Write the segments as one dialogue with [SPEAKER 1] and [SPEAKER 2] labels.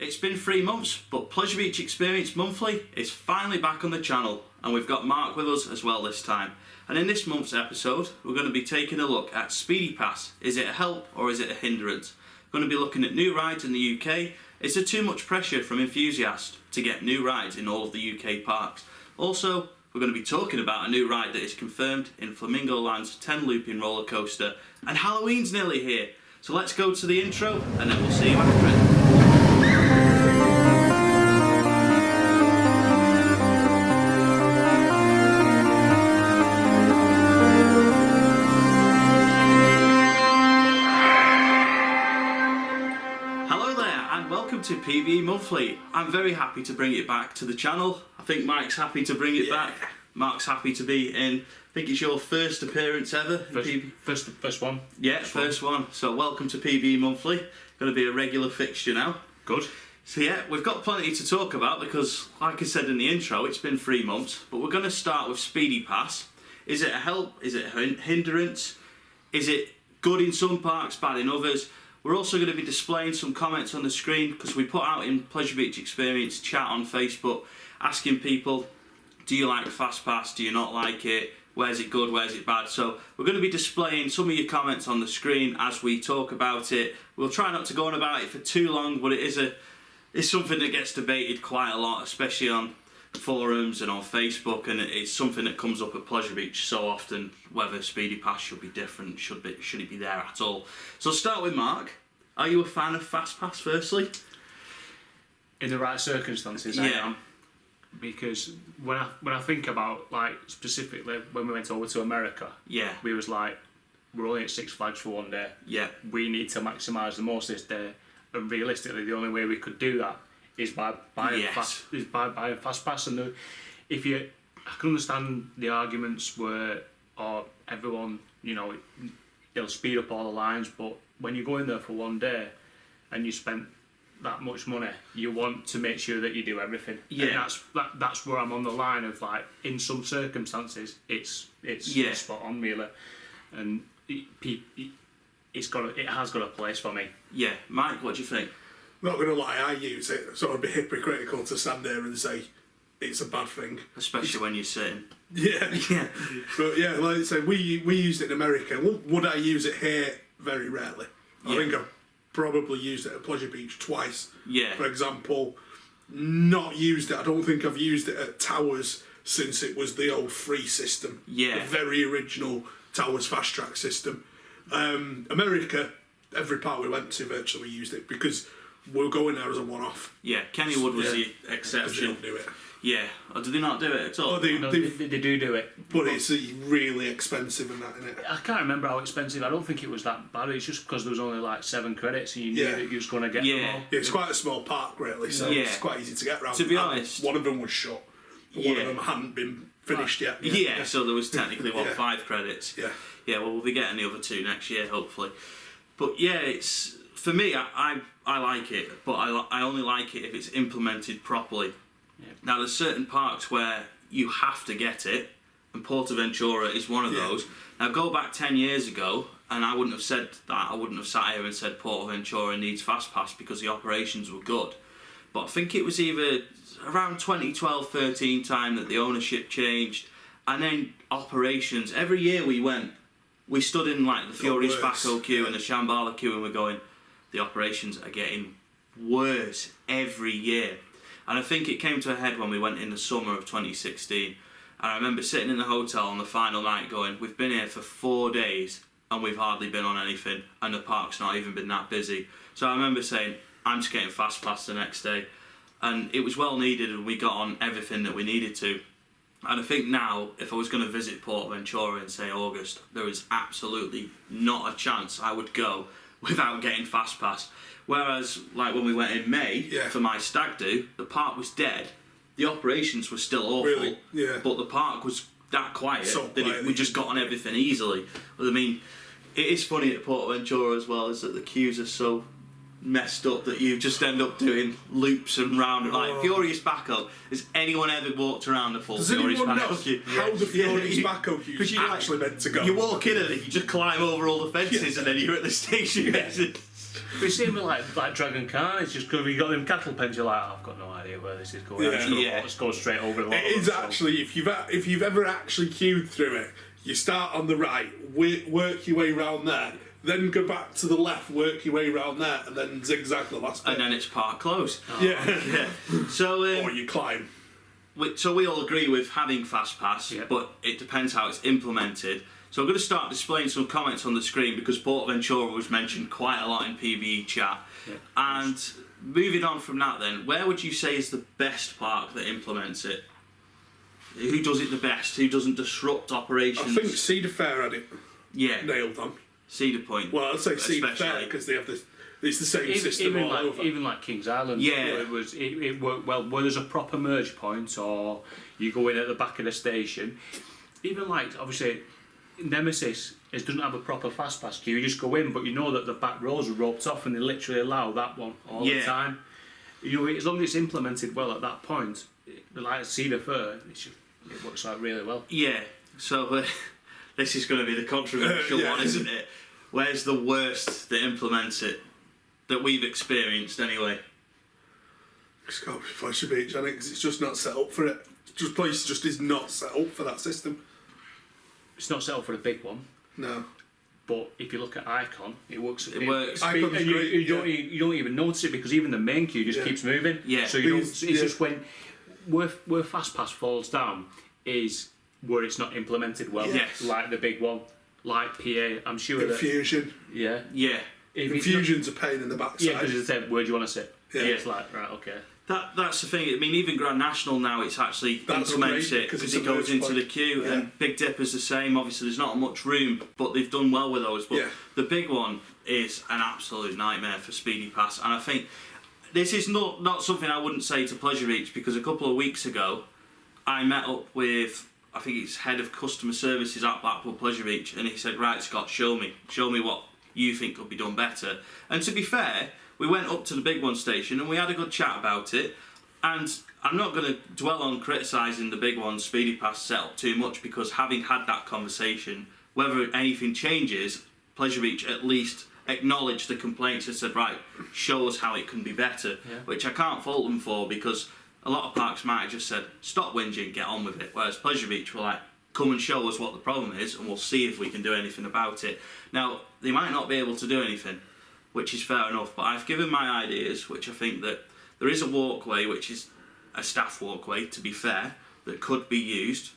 [SPEAKER 1] It's been 3 months, but Pleasure Beach Experience Monthly is finally back on the channel, and we've got Mark with us as well this time. And in this month's episode, we're going to be taking a look at Speedy Pass. Is it a help or is it a hindrance? We're going to be looking at new rides in the UK. Is there too much pressure from enthusiasts to get new rides in all of the UK parks? Also, we're going to be talking about a new ride that is confirmed in Flamingo Land's 10 looping roller coaster. And Halloween's nearly here. So let's go to the intro and then we'll see you after it. Hello there and welcome to PVE Monthly. I'm very happy to bring it back to the channel. I think Mike's happy to bring it back. Mark's happy to be in. I think it's your first appearance ever.
[SPEAKER 2] First one.
[SPEAKER 1] Yeah, first one. So welcome to PVE Monthly. Going to be a regular fixture now.
[SPEAKER 2] Good.
[SPEAKER 1] So yeah, we've got plenty to talk about because, like I said in the intro, it's been 3 months. But we're going to start with Speedy Pass. Is it a help? Is it a hindrance? Is it good in some parks, bad in others? We're also going to be displaying some comments on the screen because we put out in Pleasure Beach Experience chat on Facebook asking people, do you like the Fast Pass? Do you not like it? Where's it good? Where's it bad? So we're going to be displaying some of your comments on the screen as we talk about it. We'll try not to go on about it for too long, but it's something that gets debated quite a lot, especially on forums and on Facebook, and it's something that comes up at Pleasure Beach so often, whether Speedy Pass should be different, should it be there at all. So start with Mark. Are you a fan of Fast Pass firstly?
[SPEAKER 2] In the right circumstances, I am. Because when I think about, like, specifically when we went over to America, we was like, we're only at Six Flags for one day. Yeah. We need to maximise the most this day, and realistically, the only way we could do that is by buying Fast Pass. And I can understand the arguments where, everyone, it'll speed up all the lines, but when you go in there for one day and you spend that much money, you want to make sure that you do everything. Yeah, and that's where I'm on the line of, like, in some circumstances it's spot on really, and it has got a place for me. Yeah, Mike, what do you think?
[SPEAKER 3] Not gonna lie, I use it, so I'd be hypocritical to stand there and say it's a bad thing,
[SPEAKER 1] especially when you're sitting.
[SPEAKER 3] Yeah. But yeah, like I say, we used it in America. Would I use it here? Very rarely. I think I've probably used it at Pleasure Beach twice. Yeah. For example, not used it. I don't think I've used it at Towers since it was the old free system. Yeah. The very original Towers fast track system. America, every park we went to virtually used it because we were going there as a one-off. Yeah, Kennywood was the exception. They don't do it.
[SPEAKER 1] Yeah, or do they not do it at all?
[SPEAKER 2] Oh, they do it.
[SPEAKER 3] But it's really expensive and that, isn't it?
[SPEAKER 2] I can't remember how expensive. I don't think it was that bad. It's just because there was only like 7 credits and you knew that you was going to get them all.
[SPEAKER 3] Yeah, it's quite a small park, really, so it's quite easy to get around.
[SPEAKER 1] To be honest,
[SPEAKER 3] one of them was shut. One of them hadn't been finished yet.
[SPEAKER 1] Yeah, so there was technically 5 credits. Yeah, well, we'll be getting the other 2 next year, hopefully. But yeah, it's for me. I like it, but I only like it if it's implemented properly. Now, there's certain parks where you have to get it, and Portaventura is one of those. Now, go back 10 years ago, and I wouldn't have said that. I wouldn't have sat here and said Portaventura needs Fast Pass because the operations were good. But I think it was either around 2012-13 time that the ownership changed, and then operations. Every year we stood in like the Furious Baco queue and the Shambhala queue, and we're going, the operations are getting worse every year. And I think it came to a head when we went in the summer of 2016. And I remember sitting in the hotel on the final night going, we've been here for 4 days and we've hardly been on anything, and the park's not even been that busy. So I remember saying, I'm just getting Fast Pass the next day. And it was well needed, and we got on everything that we needed to. And I think now, if I was going to visit Portaventura in, say, August, there is absolutely not a chance I would go without getting Fast Pass. Whereas, like when we went in May for my stag do, the park was dead. The operations were still awful, but the park was that quiet that we just got on everything easily. But I mean, it is funny at Portaventura as well, is that the queues are so messed up that you just end up doing loops and round. Like Furious Baco, has anyone ever walked around the full Furious Baco queue?
[SPEAKER 3] How the Furious Baco queue is actually meant to go?
[SPEAKER 1] You walk in and you just climb over all the fences and then you're at the station.
[SPEAKER 2] It's even like Dragon Car. It's just because you got them cattle pens. You're like, oh, I've got no idea where this is going. Let's go straight over the.
[SPEAKER 3] It is actually, if you've ever actually queued through it, you start on the right, work your way round there, then go back to the left, work your way round there, and then zigzag the last bit.
[SPEAKER 1] And then it's park close.
[SPEAKER 3] Oh. Yeah.
[SPEAKER 1] So.
[SPEAKER 3] Or you climb.
[SPEAKER 1] So we all agree with having fast pass, but it depends how it's implemented. So I'm going to start displaying some comments on the screen because Portaventura was mentioned quite a lot in PvE chat. Yeah. And moving on from that then, where would you say is the best park that implements it? Who does it the best? Who doesn't disrupt operations?
[SPEAKER 3] I think Cedar Fair had it nailed on.
[SPEAKER 1] Cedar Point.
[SPEAKER 3] Well, I'd say Cedar Fair because they have this. It's the same system all over.
[SPEAKER 2] Even like Kings Island, it worked well. Where there's a proper merge point, or you go in at the back of the station. Even like obviously, Nemesis doesn't have a proper fast pass queue. You just go in, but you know that the back rows are roped off, and they literally allow that one all the time. You know, as long as it's implemented well at that point, like Cedar Fair, it works out really well.
[SPEAKER 1] Yeah. So this is going to be the controversial one, isn't it? Where's the worst that implements it? That we've experienced anyway.
[SPEAKER 3] It's got to be Pleasure Beach, I think, because it's just not set up for it. Place just is not set up for that system.
[SPEAKER 2] It's not set up for a big one.
[SPEAKER 3] No.
[SPEAKER 2] But if you look at Icon, it works.
[SPEAKER 1] It works.
[SPEAKER 3] Icon's great.
[SPEAKER 2] You don't even notice it because even the main queue just keeps moving.
[SPEAKER 1] Yeah.
[SPEAKER 2] So you don't. It's just when where Fast Pass falls down is where it's not implemented well.
[SPEAKER 1] Yes.
[SPEAKER 2] Like the big one, like PA. I'm sure.
[SPEAKER 3] Infusion.
[SPEAKER 2] Yeah.
[SPEAKER 3] Infusion's a pain in the backside.
[SPEAKER 2] Yeah, because it's said, where do you want to sit?
[SPEAKER 3] Yeah.
[SPEAKER 2] It's like, right, okay.
[SPEAKER 1] That's the thing. I mean, even Grand National now, it's actually implements it because it goes into the queue, and Big Dipper's the same. Obviously, there's not much room, but they've done well with those. But the big one is an absolute nightmare for Speedy Pass, and I think this is not something I wouldn't say to Pleasure Beach, because a couple of weeks ago, I met up with, I think it's head of customer services at Blackpool Pleasure Beach, and he said, right, Scott, show me what you think could be done better. And to be fair, we went up to the big one station and we had a good chat about it. And I'm not going to dwell on criticising the big one Speedy Pass setup too much, because having had that conversation, whether anything changes, Pleasure Beach at least acknowledged the complaints and said, right, show us how it can be better, which I can't fault them for, because a lot of parks might have just said, stop whinging, get on with it, whereas Pleasure Beach were like, come and show us what the problem is and we'll see if we can do anything about it. Now, they might not be able to do anything, which is fair enough, but I've given my ideas, which I think that there is a walkway, which is a staff walkway, to be fair, that could be used,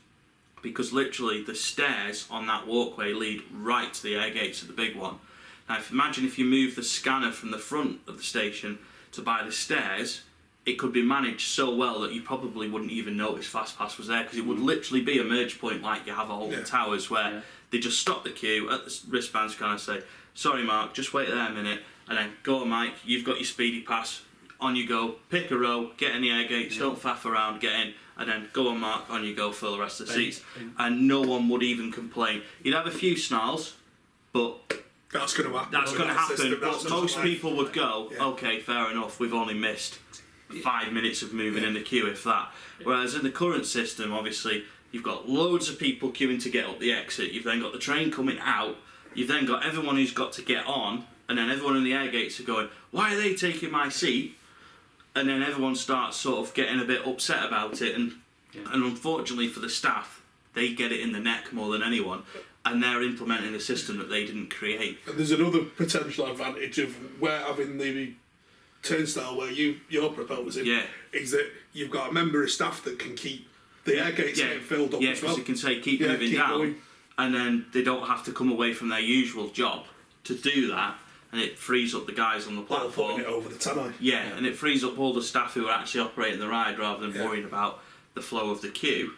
[SPEAKER 1] because literally the stairs on that walkway lead right to the air gates of the big one. Now, imagine if you move the scanner from the front of the station to by the stairs, it could be managed so well that you probably wouldn't even notice Fast Pass was there, because it would literally be a merge point like you have at Alton Towers, where they just stop the queue at the wristbands, kind of say, sorry Mark, just wait there a minute, and then go on Mike, you've got your Speedy Pass, on you go, pick a row, get in the air gates, don't faff around, get in, and then go on Mark, on you go, fill the rest of the seats, and no one would even complain. You'd have a few snarls, but
[SPEAKER 3] that's going to happen.
[SPEAKER 1] That's going to happen, but most people would go, okay, fair enough, we've only missed 5 minutes of moving in the queue, if that. Whereas in the current system, obviously, you've got loads of people queuing to get up the exit, you've then got the train coming out, you've then got everyone who's got to get on, and then everyone in the air gates are going, why are they taking my seat? And then everyone starts sort of getting a bit upset about it, and unfortunately for the staff, they get it in the neck more than anyone, and they're implementing a system that they didn't create.
[SPEAKER 3] And there's another potential advantage of where having the turnstile where you're proposing is that you've got a member of staff that can keep the air gates getting filled up as well.
[SPEAKER 1] Yeah, because you can say keep moving down, going. And then they don't have to come away from their usual job to do that, and it frees up the guys on the platform.
[SPEAKER 3] Putting it over the tannoy.
[SPEAKER 1] Yeah, and it frees up all the staff who are actually operating the ride rather than worrying about the flow of the queue.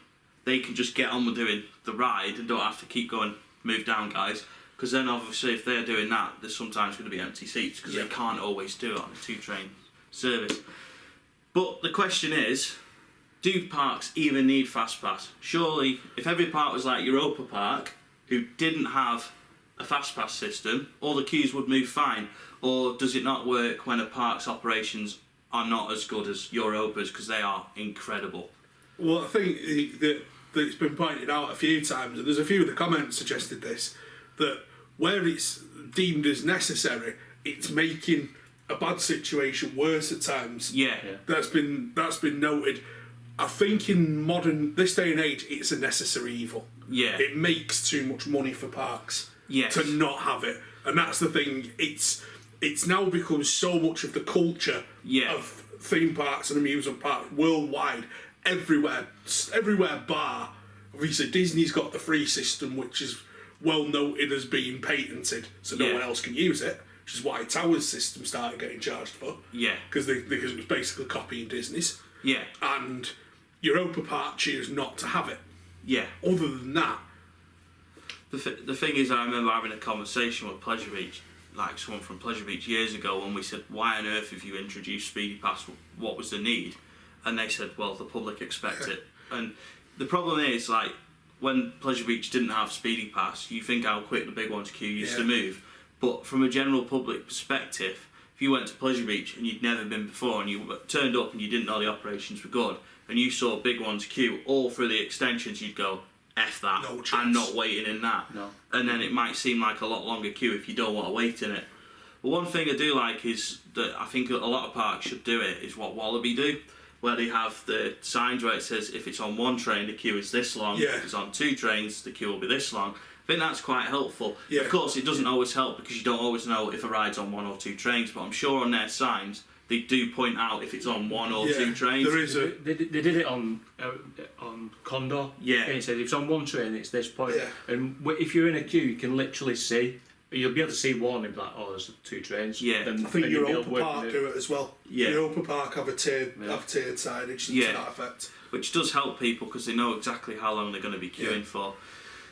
[SPEAKER 1] They can just get on with doing the ride and don't have to keep going, move down guys. Because then obviously if they're doing that, there's sometimes going to be empty seats, because they can't always do it on a 2-train service. But the question is, do parks even need Fast Pass? Surely, if every park was like Europa Park, who didn't have a Fast Pass system, all the queues would move fine. Or does it not work when a park's operations are not as good as Europa's, because they are incredible?
[SPEAKER 3] Well, I think that it's been pointed out a few times, and there's a few of the comments suggested this, that where it's deemed as necessary, it's making a bad situation worse at times.
[SPEAKER 1] Yeah.
[SPEAKER 3] That's been noted. I think in this day and age, it's a necessary evil.
[SPEAKER 1] Yeah.
[SPEAKER 3] It makes too much money for parks
[SPEAKER 1] Yes.
[SPEAKER 3] to not have it, and that's the thing. It's now become so much of the culture of theme parks and amusement parks worldwide. Everywhere bar. Obviously, Disney's got the free system, which is well noted as being patented, so no one else can use it. Which is why Tower's system started getting charged for.
[SPEAKER 1] Yeah.
[SPEAKER 3] Because it was basically copying Disney's.
[SPEAKER 1] Yeah.
[SPEAKER 3] And Europa Park choose not to have it.
[SPEAKER 1] Yeah.
[SPEAKER 3] Other than that,
[SPEAKER 1] the thing is, I remember having a conversation with Pleasure Beach, like someone from Pleasure Beach years ago, and we said, why on earth have you introduced Speedy Pass? What was the need? And they said, well, the public expect it. And the problem is, like, when Pleasure Beach didn't have Speedy Pass, you think how quick the big ones queue used to move. But from a general public perspective, if you went to Pleasure Beach and you'd never been before and you turned up and you didn't know the operations were good, and you saw big ones queue all through the extensions, you'd go, F that,
[SPEAKER 3] no chance.
[SPEAKER 1] I'm not waiting in that.
[SPEAKER 2] No.
[SPEAKER 1] And then it might seem like a lot longer queue if you don't want to wait in it. But one thing I do like is that I think a lot of parks should do it, is what Wallaby do, where they have the signs where it says if it's on one train the queue is this long, if it's on 2 trains the queue will be this long. I think that's quite helpful.
[SPEAKER 3] Yeah.
[SPEAKER 1] Of course, it doesn't always help because you don't always know if a ride's on 1 or 2 trains, but I'm sure on their signs they do point out if it's on 1 or 2 trains.
[SPEAKER 3] There is
[SPEAKER 2] they did it on Condor.
[SPEAKER 1] Yeah.
[SPEAKER 2] And it said if it's on 1 train, it's this point.
[SPEAKER 3] Yeah.
[SPEAKER 2] And if you're in a queue, you can literally see. You'll be able to see one and be like, oh, there's 2 trains.
[SPEAKER 1] Yeah.
[SPEAKER 3] I think Europa Park do it as well.
[SPEAKER 1] Yeah.
[SPEAKER 3] Europa Park have tiered signage to that effect.
[SPEAKER 1] Which does help people because they know exactly how long they're going to be queuing for.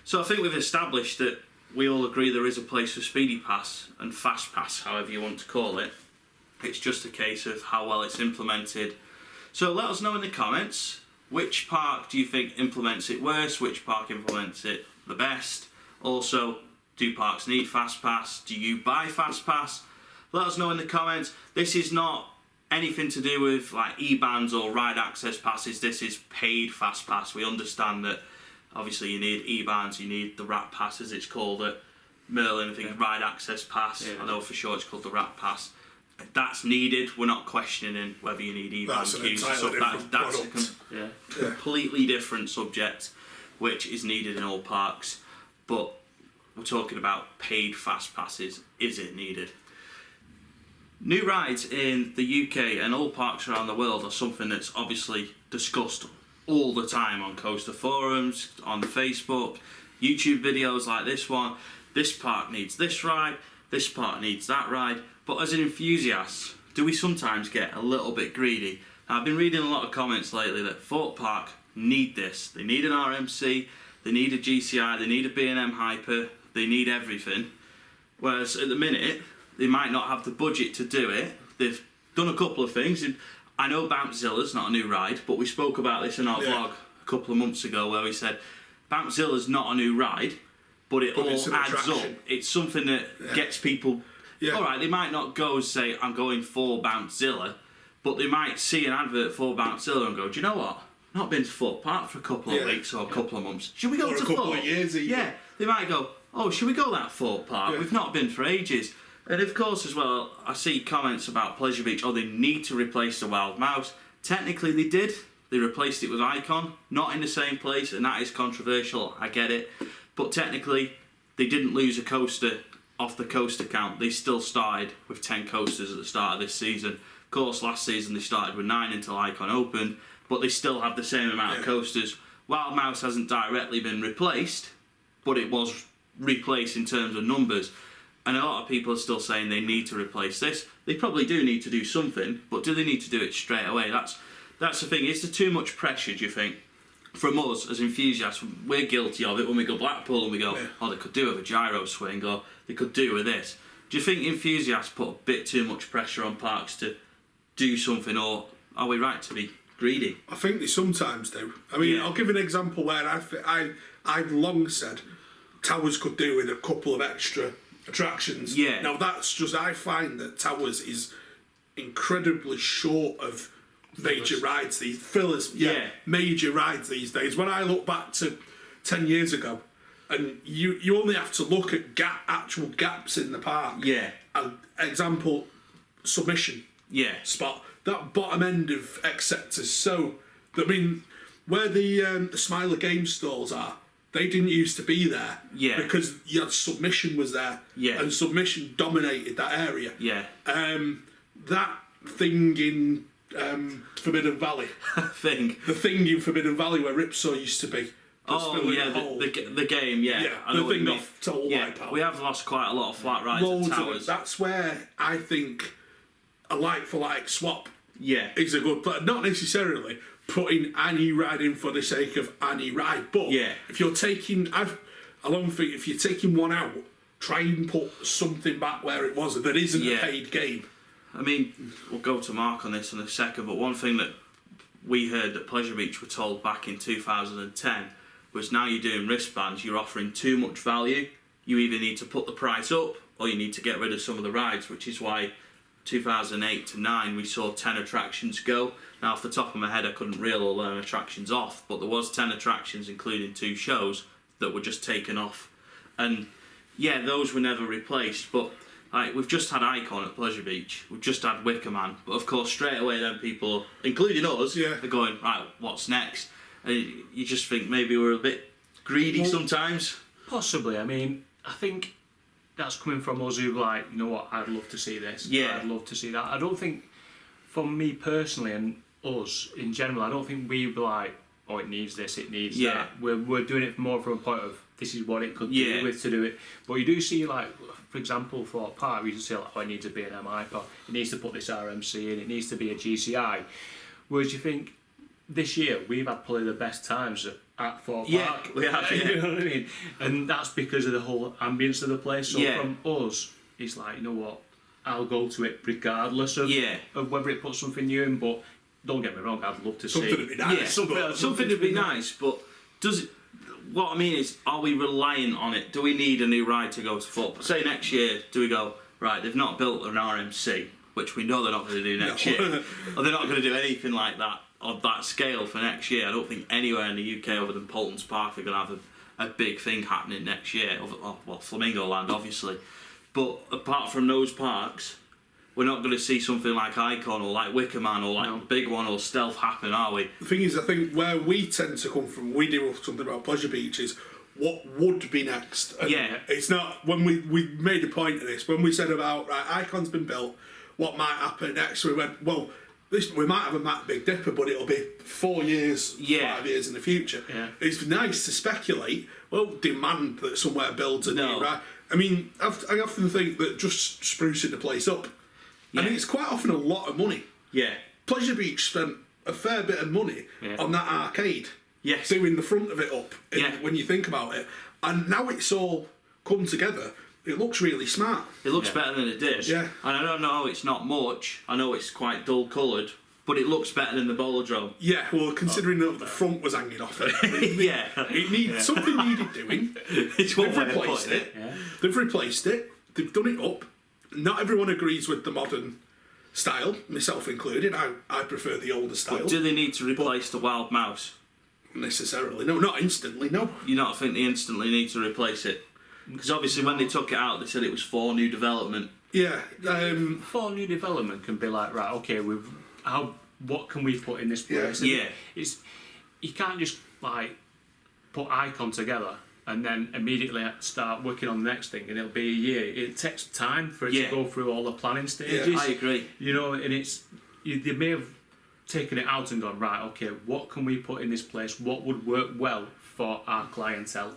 [SPEAKER 1] So I think we've established that we all agree there is a place for Speedy Pass and Fast Pass, however you want to call it. It's just a case of how well it's implemented. So let us know in the comments, which park do you think implements it worse, which park implements it the best. Also, do parks need Fast Pass? Do you buy Fast Pass? Let us know in the comments. This is not anything to do with like E-bands or ride access passes. This is paid Fast Pass. We understand that obviously you need E-bands, you need the Rat Pass as it's called at Merlin, I think ride access pass. I know for sure it's called the Rat Pass. That's needed. We're not questioning whether you need E-band queues. That's a completely different subject which is needed in all parks. But we're talking about paid Fast Passes. Is it needed? New rides in the UK and all parks around the world are something that's obviously discussed all the time on coaster forums, on Facebook, YouTube videos like this one. This park needs this ride, this park needs that ride. But as an enthusiast, do we sometimes get a little bit greedy? Now, I've been reading a lot of comments lately that Thorpe Park need this. They need an RMC, they need a GCI, they need a B&M Hyper, they need everything. Whereas at the minute, they might not have the budget to do it. They've done a couple of things. I know Bouncezilla's not a new ride, but we spoke about this in our vlog a couple of months ago where we said Bouncezilla's not a new ride, but it all adds up. It's something that gets people... Alright, they might not go and say, I'm going for Bouncezilla, but they might see an advert for Bouncezilla and go, do you know what? I've not been to Thorpe Park for a couple of weeks or a couple of months. Should we go to Thorpe?
[SPEAKER 3] Or a couple of years even.
[SPEAKER 1] Yeah, they might go, oh, should we go that Thorpe Park? We've not been for ages. And of course as well, I see comments about Pleasure Beach, they need to replace the Wild Mouse. Technically they did. They replaced it with Icon, not in the same place, and that is controversial, I get it. But technically, they didn't lose a coaster off the coaster count. They still started with 10 coasters at the start of this season. Of course, last season they started with 9 until Icon opened, but they still have the same amount of coasters. Wild Mouse hasn't directly been replaced, but it was replaced in terms of numbers. And a lot of people are still saying they need to replace this. They probably do need to do something, but do they need to do it straight away? That's the thing. Is there too much pressure, do you think? From us as enthusiasts, we're guilty of it when we go Blackpool and we go, oh, they could do with a gyro swing, or they could do with this. Do you think enthusiasts put a bit too much pressure on parks to do something, or are we right to be greedy?
[SPEAKER 3] I think they sometimes do. I mean, I'll give an example where I've long said Towers could do with a couple of extra attractions.
[SPEAKER 1] Yeah.
[SPEAKER 3] Now that's just, I find that Towers is incredibly short of major rides, these fillers, major rides these days. When I look back to 10 years ago, and you only have to look at actual gaps in the park.
[SPEAKER 1] Yeah.
[SPEAKER 3] example, submission spot. That bottom end of X sectors. So, I mean, where the Smiler game stalls are, they didn't used to be there.
[SPEAKER 1] Yeah.
[SPEAKER 3] Because you had submission was there.
[SPEAKER 1] Yeah.
[SPEAKER 3] And submission dominated that area.
[SPEAKER 1] Yeah.
[SPEAKER 3] That thing in Forbidden Valley. The thing in Forbidden Valley where Ripsaw used to be.
[SPEAKER 1] Oh yeah, the game, yeah.
[SPEAKER 3] I know the thing off Total Wipeout.
[SPEAKER 1] We have lost quite a lot of flat rides and towers.
[SPEAKER 3] That's where I think a like-for-like swap is a good plan. Not necessarily putting any ride in for the sake of any ride, but if you're taking, if you're taking one out, try and put something back where it was that isn't a paid game.
[SPEAKER 1] I mean, we'll go to Mark on this in a second, but one thing that we heard that Pleasure Beach were told back in 2010 was now you're doing wristbands, you're offering too much value. You either need to put the price up or you need to get rid of some of the rides, which is why 2008 to 9 we saw 10 attractions go. Now off the top of my head I couldn't reel all them attractions off, but there was 10 attractions including 2 shows that were just taken off. And yeah, those were never replaced, but like, we've just had Icon at Pleasure Beach, we've just had Wicker Man, but of course straight away then people, including us, are going, right, what's next? And you just think maybe we're a bit greedy sometimes. Possibly.
[SPEAKER 2] I mean, I think that's coming from us who like, you know what, I'd love to see this, I'd love to see that. I don't think, for me personally and us in general, I don't think we'd be like, oh, it needs this, it needs that. We're doing it more from a point of, this is what it could do with to do it. But you do see, like, for example, for Park, you can say, like, oh, it needs to be an MI pod, it needs to put this RMC in, it needs to be a GCI. Whereas you think, this year, we've had probably the best times at Fort Park.
[SPEAKER 1] We have,
[SPEAKER 2] You know what I mean? And that's because of the whole ambience of the place. So from us, it's like, you know what, I'll go to it regardless of whether it puts something new in, but don't get me wrong, I'd love to see...
[SPEAKER 3] Something would be nice.
[SPEAKER 1] Something would be nice, but does it... What I mean is, are we reliant on it? Do we need a new ride to go to Fort Park? Say next year, do we go, right, they've not built an RMC, which we know they're not going to do next year, or they're not going to do anything like that, of that scale for next year. I don't think anywhere in the UK other than Polton's Park are going to have a big thing happening next year. Well, Flamingo Land, obviously. But apart from those parks, we're not going to see something like Icon or like Wicker Man or like the big one or Stealth happen, are we?
[SPEAKER 3] The thing is, I think where we tend to come from, we do something about Pleasure Beach, is what would be next. And it's not, when we made a point of this, when we said about, right, Icon's been built, what might happen next, we went, well, we might have a Matt Big Dipper, but it'll be 4 years, 5 years in the future. It's nice to speculate. Well, demand that somewhere builds a new ride. I mean, I often think that just sprucing the place up, and it's quite often a lot of money. Pleasure Beach spent a fair bit of money on that arcade, doing the front of it up. When you think about it, and now it's all come together. It looks really smart.
[SPEAKER 1] It looks better than it did. And I don't know, it's not much. I know it's quite dull coloured, but it looks better than the Bolodrome.
[SPEAKER 3] Well, considering that the front was hanging off it. It needs something needed doing. They've replaced it. They've replaced it. They've done it up. Not everyone agrees with the modern style, myself included. I prefer the older style.
[SPEAKER 1] But do they need to replace the Wild Mouse?
[SPEAKER 3] Necessarily. No, not instantly, no.
[SPEAKER 1] You don't think they instantly need to replace it? Because obviously when they took it out, they said it was for new development.
[SPEAKER 2] For new development can be like, right, okay, what can we put in this place? It's, you can't just like put Icon together and then immediately start working on the next thing, and it'll be a year. It takes time for it to go through all the planning stages.
[SPEAKER 1] I agree.
[SPEAKER 2] You know, and they may have taken it out and gone, right, okay, what can we put in this place? What would work well for our clientele?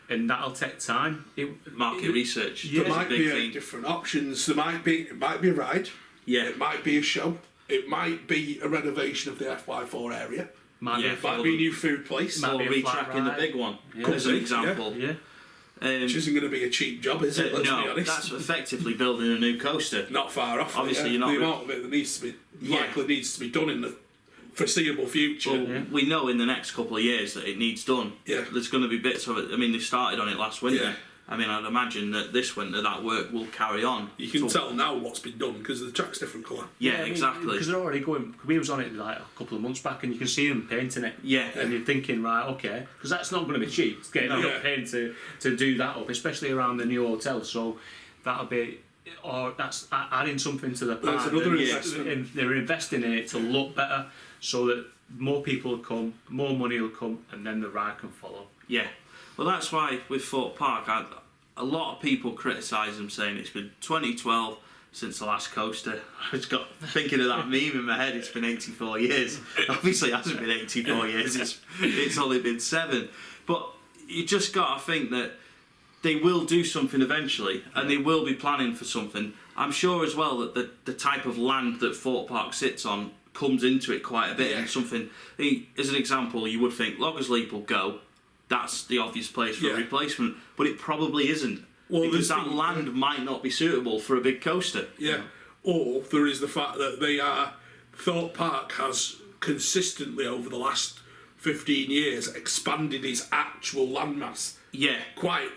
[SPEAKER 2] And that'll take time.
[SPEAKER 1] Market research.
[SPEAKER 3] There might be different options. It might be a ride. It might be a show. It might be a renovation of the FY4 area. Might be a new food place.
[SPEAKER 1] Or retracking the big one, as an example.
[SPEAKER 3] Which isn't going to be a cheap job, is it? Let's be honest.
[SPEAKER 1] That's effectively building a new coaster.
[SPEAKER 3] Not far off.
[SPEAKER 1] Obviously,
[SPEAKER 3] the amount of it that needs to be likely needs to be done in the foreseeable future.
[SPEAKER 1] Well, we know in the next couple of years that it needs done. There's going to be bits of it. I mean, they started on it last winter. I mean, I'd imagine that this winter that work will carry on.
[SPEAKER 3] You can tell now what's been done because the track's different colour.
[SPEAKER 1] Exactly.
[SPEAKER 2] Because they're already going. We was on it like a couple of months back, and you can see them painting it. And you're thinking, right, okay, because that's not going to be cheap. Getting paint to do that up, especially around the new hotel. So that'll be or that's adding something to the park.
[SPEAKER 3] That's another investment.
[SPEAKER 2] They're investing in it to look better, so that more people will come, more money will come, and then the ride can follow.
[SPEAKER 1] Yeah, well, that's why with Thorpe Park, a lot of people criticise them, saying it's been 2012 since the last coaster. I just got thinking of that meme in my head. It's been 84 years. Obviously, it hasn't been 84 years. It's only been 7. But you just got to think that they will do something eventually, and they will be planning for something. I'm sure as well that the type of land that Thorpe Park sits on comes into it quite a bit. And something, as an example, you would think Loggers Leap will go. That's the obvious place for a replacement, but it probably isn't. Well, because that land might not be suitable for a big coaster.
[SPEAKER 3] Yeah. Or there is the fact that Thorpe Park has consistently over the last 15 years expanded its actual landmass.
[SPEAKER 1] Yeah.
[SPEAKER 3] Quite.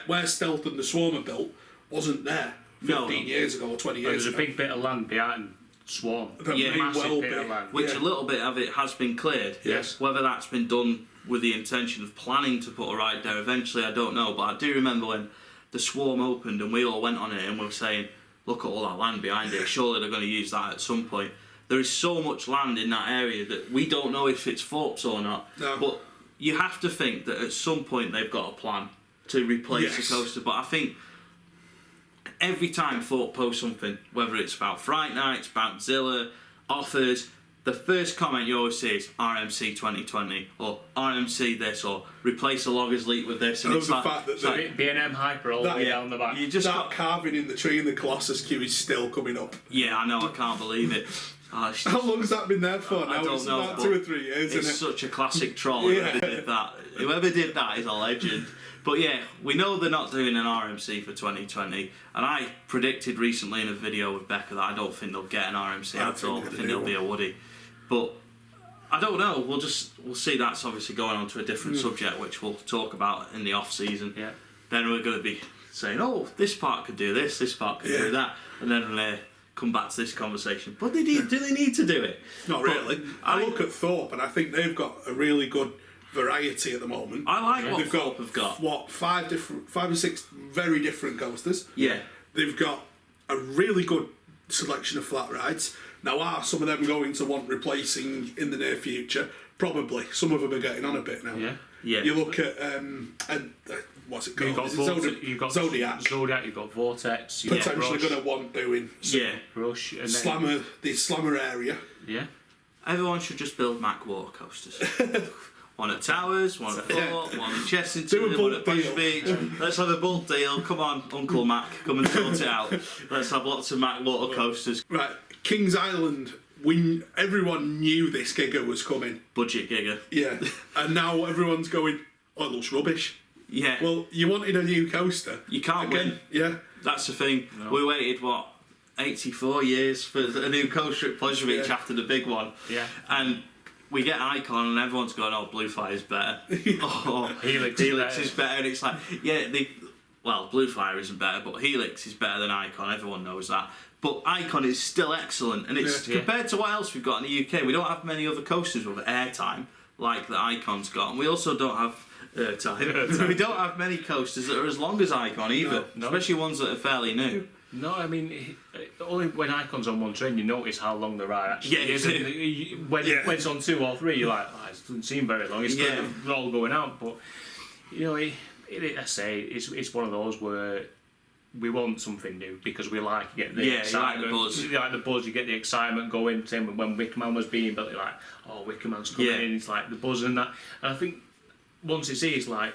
[SPEAKER 3] Where Stealth and the Swarm are built wasn't there 15 years ago or 20 years ago.
[SPEAKER 2] There's a big bit of land behind Swarm.
[SPEAKER 1] Massive bit of land. Which a little bit of it has been cleared.
[SPEAKER 3] Yes.
[SPEAKER 1] Whether that's been done with the intention of planning to put a ride there eventually, I don't know, but I do remember when the Swarm opened and we all went on it and we were saying, look at all that land behind it, surely they're going to use that at some point. There is so much land in that area that we don't know if it's Thorpe's or not, but you have to think that at some point they've got a plan to replace the coaster. But I think every time Thorpe posts something, whether it's about Fright Nights, Bountzilla, offers, the first comment you always see is RMC 2020 or RMC this or replace the Loggers Leap with this. And
[SPEAKER 3] it's like
[SPEAKER 2] B&M Hyper all the way down the back.
[SPEAKER 3] You just got carving in the tree and the Colossus queue is still coming up.
[SPEAKER 1] Yeah, I know, I can't believe it.
[SPEAKER 3] How long's that been there for now?
[SPEAKER 1] I don't know.
[SPEAKER 3] About 2 or 3 years,
[SPEAKER 1] it's such a classic troll. Whoever did that. Whoever did that is a legend. But yeah, we know they're not doing an RMC for 2020, and I predicted recently in a video with Becca that I don't think they'll get an RMC at all. I think they'll be a Woody. But I don't know. We'll see. That's obviously going on to a different subject, which we'll talk about in the off season.
[SPEAKER 2] Yeah.
[SPEAKER 1] Then we're going to be saying, oh, this park could do this park could do that, and then come back to this conversation. But do they need to do it?
[SPEAKER 3] Not really. I look at Thorpe and I think they've got a really good variety at the moment.
[SPEAKER 1] I like what Thorpe have got.
[SPEAKER 3] What, 5 or 6 very different coasters?
[SPEAKER 1] Yeah.
[SPEAKER 3] They've got a really good selection of flat rides. Now, are some of them going to want replacing in the near future? Probably. Some of them are getting on a bit now.
[SPEAKER 2] Yeah.
[SPEAKER 1] Yeah.
[SPEAKER 3] You look at what's it called?
[SPEAKER 2] You've got
[SPEAKER 3] Zodiac.
[SPEAKER 2] You've got Vortex.
[SPEAKER 3] Potentially going to want doing.
[SPEAKER 2] Rush. And
[SPEAKER 3] Slammer, the Slammer area.
[SPEAKER 2] Yeah.
[SPEAKER 1] Everyone should just build Mack water coasters. One at Towers, one at Thorpe, one at Chessington, one at Pleasure Beach. Let's have a bulk deal. Come on, Uncle Mac, come and sort it out. Let's have lots of Mack water coasters.
[SPEAKER 3] Right, Kings Island. Everyone knew this Giga was coming.
[SPEAKER 1] Budget Giga.
[SPEAKER 3] Yeah, and now everyone's going, oh, it looks rubbish.
[SPEAKER 1] Yeah.
[SPEAKER 3] Well, you wanted a new coaster.
[SPEAKER 1] You can't win.
[SPEAKER 3] Yeah.
[SPEAKER 1] That's the thing. No. We waited, 84 years for a new coaster at Pleasure Beach after the big one.
[SPEAKER 2] Yeah.
[SPEAKER 1] And we get Icon and everyone's going, oh, Blue Fire's better. Oh,
[SPEAKER 2] Helix
[SPEAKER 1] is better. And it's like, Blue Fire isn't better, but Helix is better than Icon. Everyone knows that. But Icon is still excellent. And it's compared to what else we've got in the UK, we don't have many other coasters with airtime like the Icon's got. And we also don't have airtime. We don't have many coasters that are as long as Icon either, especially ones that are fairly new.
[SPEAKER 2] No, I mean, only when Icon's on one train you notice how long the ride actually is. When it's on 2 or 3, you're like, it doesn't seem very long. It's all going out, but you know, I say it's one of those where we want something new because we get the excitement.
[SPEAKER 1] You like the buzz.
[SPEAKER 2] You like the buzz. You get the excitement going. Same when Wickerman was being built, you're like, oh, Wickerman's coming in. It's like the buzz and that. And I think once it's here, it's like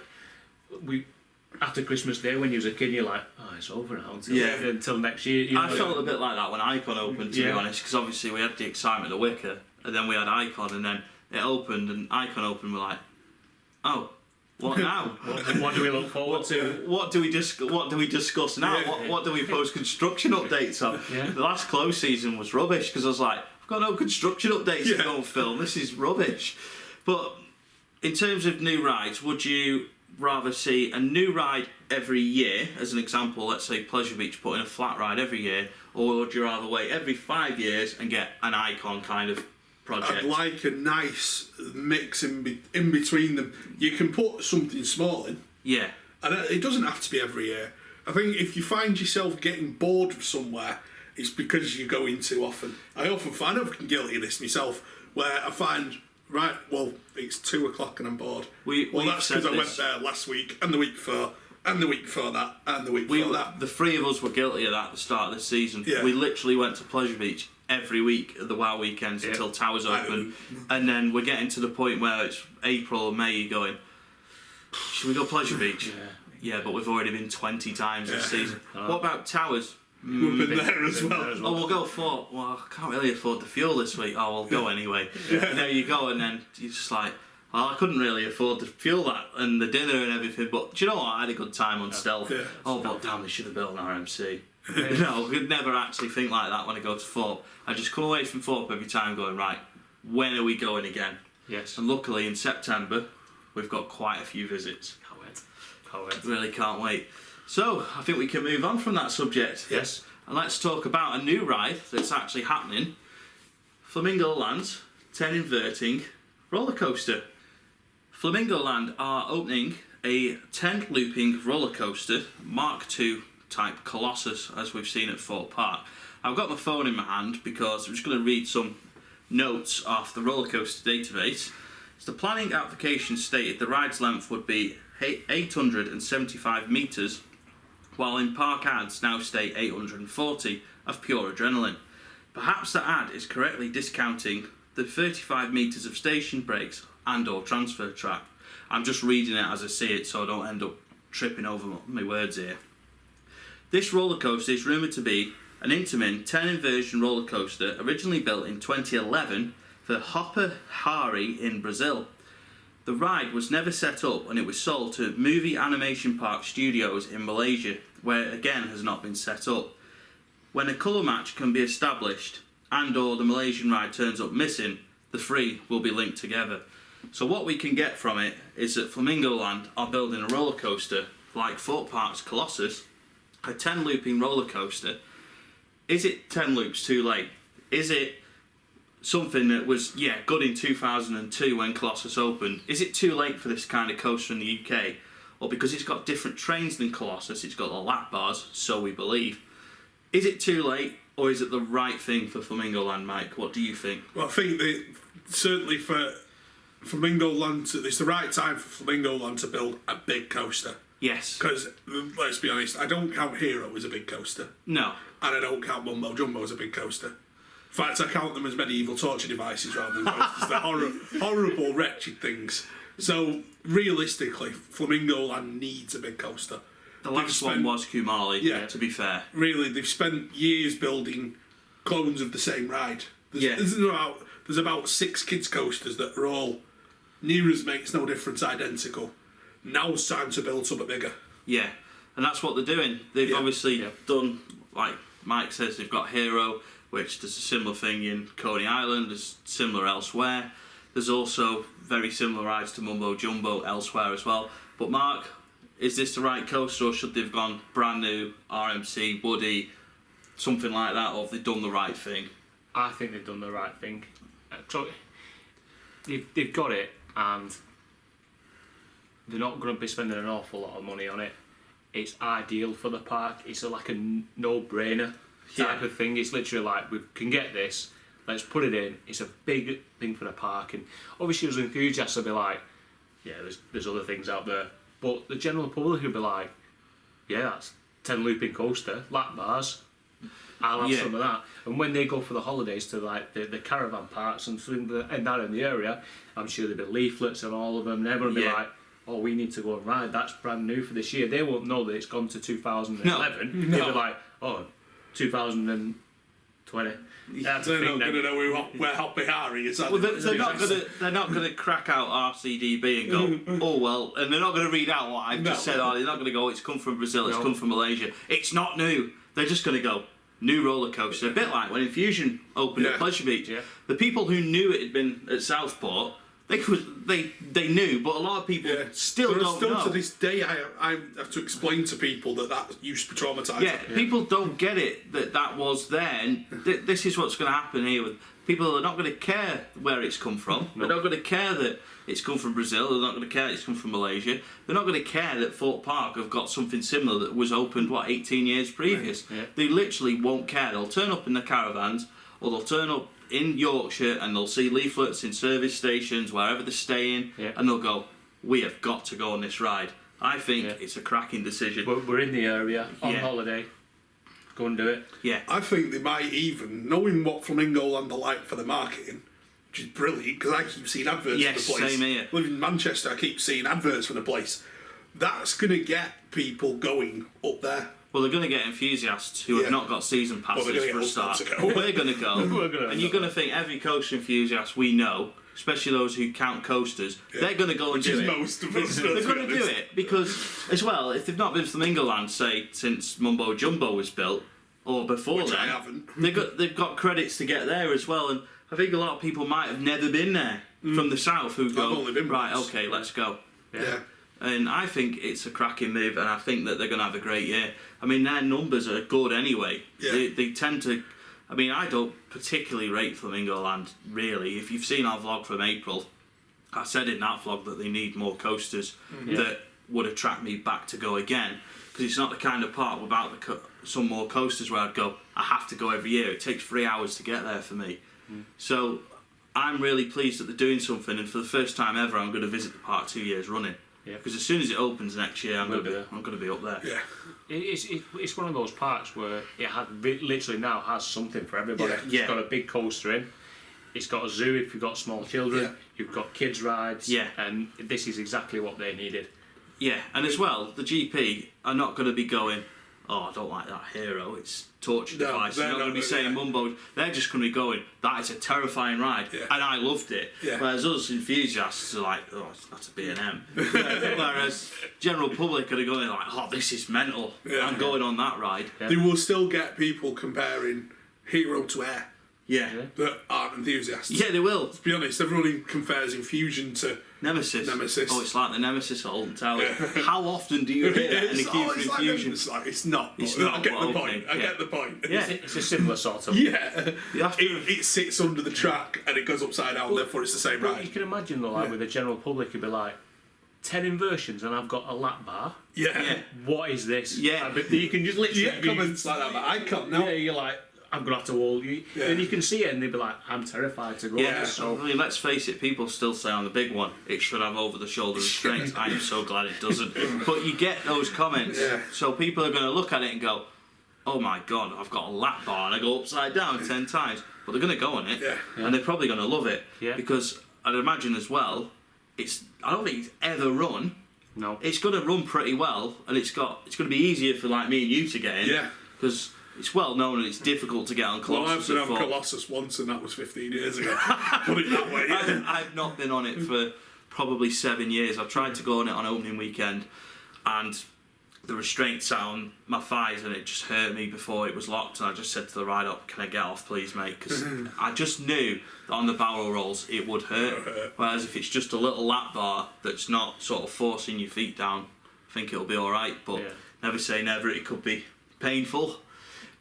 [SPEAKER 2] after Christmas Day when you was a kid, you're like, oh, it's over now until next year.
[SPEAKER 1] I felt a bit like that when Icon opened, to be honest, because obviously we had the excitement of Wicker, and then we had Icon, and then it opened, and Icon opened, we're like, oh, what now?
[SPEAKER 2] What do we look forward to?
[SPEAKER 1] What do we discuss now? What do we post construction updates on? Yeah. The last close season was rubbish because I was like, I've got no construction updates to go and film. This is rubbish. But in terms of new rides, would you rather see a new ride every year, as an example, let's say Pleasure Beach put in a flat ride every year, or would you rather wait every 5 years and get an Icon kind of project?
[SPEAKER 3] I'd like a nice mix in between them. You can put something small in.
[SPEAKER 1] Yeah.
[SPEAKER 3] And it doesn't have to be every year, I think if you find yourself getting bored of somewhere, it's because you're going too often. I often find I'm guilty of this myself, where I find, right, well, it's 2 o'clock and I'm bored. That's because I went there last week and the week before. And the week before that, and the week before that.
[SPEAKER 1] The three of us were guilty of that at the start of this season. Yeah. We literally went to Pleasure Beach every week at the WoW weekends until Towers open. And then we're getting to the point where it's April or May, you're going, should we go Pleasure Beach? Yeah, but we've already been 20 times this season. What about Towers?
[SPEAKER 3] We've been there as well.
[SPEAKER 1] Oh, we'll go for, well, I can't really afford the fuel this week. Oh, we'll go anyway. And there you go, and then you're just like, well, I couldn't really afford to fuel that and the dinner and everything, but do you know what? I had a good time on Stealth. Yeah. Oh, but damn, they should have built an RMC. No, I could never actually think like that when I go to Thorpe. I just come away from Thorpe every time going, right, when are we going again?
[SPEAKER 2] Yes.
[SPEAKER 1] And luckily in September, we've got quite a few visits.
[SPEAKER 2] Can't wait.
[SPEAKER 1] Really can't wait. So, I think we can move on from that subject.
[SPEAKER 2] Yes.
[SPEAKER 1] And let's talk about a new ride that's actually happening. Flamingo Land 10 inverting roller coaster. Flamingo Land are opening a 10 looping roller coaster, Mark II type Colossus, as we've seen at Thorpe Park. I've got my phone in my hand because I'm just going to read some notes off the roller coaster database. So the planning application stated the ride's length would be 875 metres, while in park ads now state 840 of pure adrenaline. Perhaps the ad is correctly discounting the 35 metres of station breaks and or transfer track. I'm just reading it as I see it so I don't end up tripping over my words here. This roller coaster is rumoured to be an Intamin 10 inversion roller coaster originally built in 2011 for Hopper Hari in Brazil. The ride was never set up and it was sold to Movie Animation Park Studios in Malaysia, where it again has not been set up. When a colour match can be established and or the Malaysian ride turns up missing, the three will be linked together. So what we can get from it is that Flamingo Land are building a roller coaster like Thorpe Park's Colossus, a 10 looping roller coaster. Is it 10 loops too late? Is it something that was, good in 2002 when Colossus opened? Is it too late for this kind of coaster in the UK? Or because it's got different trains than Colossus, it's got the lap bars, so we believe. Is it too late, or is it the right thing for Flamingo Land, Mike? What do you think?
[SPEAKER 3] Well, I think that certainly for Flamingo Land, it's the right time for Flamingo Land to build a big coaster.
[SPEAKER 1] Yes.
[SPEAKER 3] Because, let's be honest, I don't count Hero as a big coaster.
[SPEAKER 1] No.
[SPEAKER 3] And I don't count Mumbo Jumbo as a big coaster. In fact, I count them as medieval torture devices rather than coasters. They're horrible, wretched things. So, realistically, Flamingo Land needs a big coaster.
[SPEAKER 1] The last one was Kumali, to be fair.
[SPEAKER 3] Really, they've spent years building clones of the same ride. There's about 6 kids' coasters that are all near as makes no difference, identical. Now it's time to build something bigger.
[SPEAKER 1] Yeah, and that's what they're doing. They've obviously done, like Mike says, they've got Hero, which does a similar thing in Coney Island, there's similar elsewhere. There's also very similar rides to Mumbo Jumbo elsewhere as well. But Mark, is this the right coaster, or should they have gone brand new, RMC, Woody, something like that, or have they done the right thing?
[SPEAKER 2] I think they've done the right thing. So they've got it, and they're not going to be spending an awful lot of money on it. It's ideal for the park. It's like a no-brainer type of thing. It's literally like, we can get this, let's put it in. It's a big thing for the park, and obviously as enthusiasts will be like, there's other things out there. But the general public will be like, that's 10 looping coaster, lap bars, I'll have some of that. And when they go for the holidays to like the caravan parks and that in the area, I'm sure there'll be leaflets on all of them, and everyone will be like, oh, we need to go and ride, that's brand new for this year. They won't know that it's gone to 2011. They'll be like, oh, 2020.
[SPEAKER 3] They're not going to know where Hoppy Hari is.
[SPEAKER 1] Well, they're not going to crack out RCDB and go, oh well, and they're not going to read out what I've just said. They're not going to go, it's come from Brazil, it's come from Malaysia. It's not new. They're just going to go, new roller coaster. A bit like when Infusion opened at Pleasure Beach. Yeah. The people who knew it had been at Southport, they knew, but a lot of people still don't know.
[SPEAKER 3] To this day, I have to explain to people that used to be traumatising.
[SPEAKER 1] People don't get it that was there, and this is what's going to happen here with People are not going to care where it's come from. They're not going to care that it's come from Brazil. They're not going to care that it's come from Malaysia. They're not going to care that Thorpe Park have got something similar that was opened, 18 years previous.
[SPEAKER 2] Yeah.
[SPEAKER 1] They literally won't care. They'll turn up in their caravans, or they'll turn up in Yorkshire and they'll see leaflets in service stations, wherever they're staying, and they'll go, we have got to go on this ride. I think it's a cracking decision.
[SPEAKER 2] We're in the area, on holiday. Go and do it.
[SPEAKER 1] Yeah.
[SPEAKER 3] I think they might even, knowing what Flamingo Land are like for the marketing, which is brilliant, because I keep seeing adverts for the place.
[SPEAKER 1] Same here.
[SPEAKER 3] Living in Manchester, I keep seeing adverts for the place. That's going to get people going up there.
[SPEAKER 1] Well, they're going to get enthusiasts who have not got season passes for a start. We're going to go. And you're going to think every coaster enthusiast we know, especially those who count coasters, they're going to go and do it.
[SPEAKER 3] Most of us.
[SPEAKER 1] They're going to do it because, as well, if they've not been to Flamingo Land, say, since Mumbo Jumbo was built, or before
[SPEAKER 3] Which
[SPEAKER 1] then,
[SPEAKER 3] I haven't.
[SPEAKER 1] they've got credits to get there as well. And I think a lot of people might have never been there from the south who go, right, okay, let's go.
[SPEAKER 3] Yeah.
[SPEAKER 1] And I think it's a cracking move, and I think that they're going to have a great year. I mean, their numbers are good anyway.
[SPEAKER 3] Yeah.
[SPEAKER 1] They tend to... I mean, I don't particularly rate Flamingo Land, really. If you've seen our vlog from April, I said in that vlog that they need more coasters that would attract me back to go again. Because it's not the kind of park without some more coasters where I'd go, I have to go every year. It takes 3 hours to get there for me. So I'm really pleased that they're doing something, and for the first time ever, I'm going to visit the park 2 years running. Because as soon as it opens next year, I'm going to be up there.
[SPEAKER 3] Yeah.
[SPEAKER 2] It's one of those parks where it literally now has something for everybody. It's got a big coaster in. It's got a zoo if you've got small children. You've got kids rides. And this is exactly what they needed.
[SPEAKER 1] Yeah, and as well, the GP are not going to be going, oh, I don't like that Hero, it's torture device. They're not going to be saying mumbo. They're just going to be going, that is a terrifying ride, and I loved it. Whereas us enthusiasts are like, oh, that's a B&M. Whereas general public are going like, oh, this is mental. I'm going on that ride.
[SPEAKER 3] They will still get people comparing Hero to Air. That aren't enthusiasts.
[SPEAKER 1] Yeah, they will.
[SPEAKER 3] To be honest, everyone compares Infusion to
[SPEAKER 1] Nemesis.
[SPEAKER 3] Oh,
[SPEAKER 1] it's like the Nemesis at Alton Tower. How often do you hear that in the queue for Infusion?
[SPEAKER 3] It's not. I get the point. I get the point.
[SPEAKER 2] Yeah, it's a similar sort of.
[SPEAKER 3] It sits under the track and it goes upside down. Therefore, it's the same ride.
[SPEAKER 2] You can imagine though, like with the general public, it'd be like 10 inversions and I've got a lap bar. What is this? But you can just literally
[SPEAKER 3] get comments like that, but I can't now.
[SPEAKER 2] Yeah, you're like, I'm going to have to wall you. And you can see it and they'd be like, I'm terrified to go on this. So.
[SPEAKER 1] I mean, let's face it, people still say on the big one, it should have over-the-shoulder restraints. I am so glad it doesn't. But you get those comments. So people are going to look at it and go, oh my God, I've got a lap bar and I go upside down 10 times. But they're going to go on it. And they're probably going to love it. Because I'd imagine as well, I don't think it's ever run.
[SPEAKER 2] No.
[SPEAKER 1] It's going to run pretty well, and it's going to be easier for like me and you to get in. Because it's well known and it's difficult to get on Colossus.
[SPEAKER 3] Well, I've been on Colossus once, and that was 15 years ago. Put it that way.
[SPEAKER 1] I've not been on it for probably 7 years. I've tried to go on it on opening weekend, and the restraint sat on my thighs, and it just hurt me before it was locked. And I just said to the ride up, "Can I get off, please, mate?" Because I just knew that on the barrel rolls it would hurt. Whereas if it's just a little lap bar that's not sort of forcing your feet down, I think it'll be all right. But never say never. It could be painful.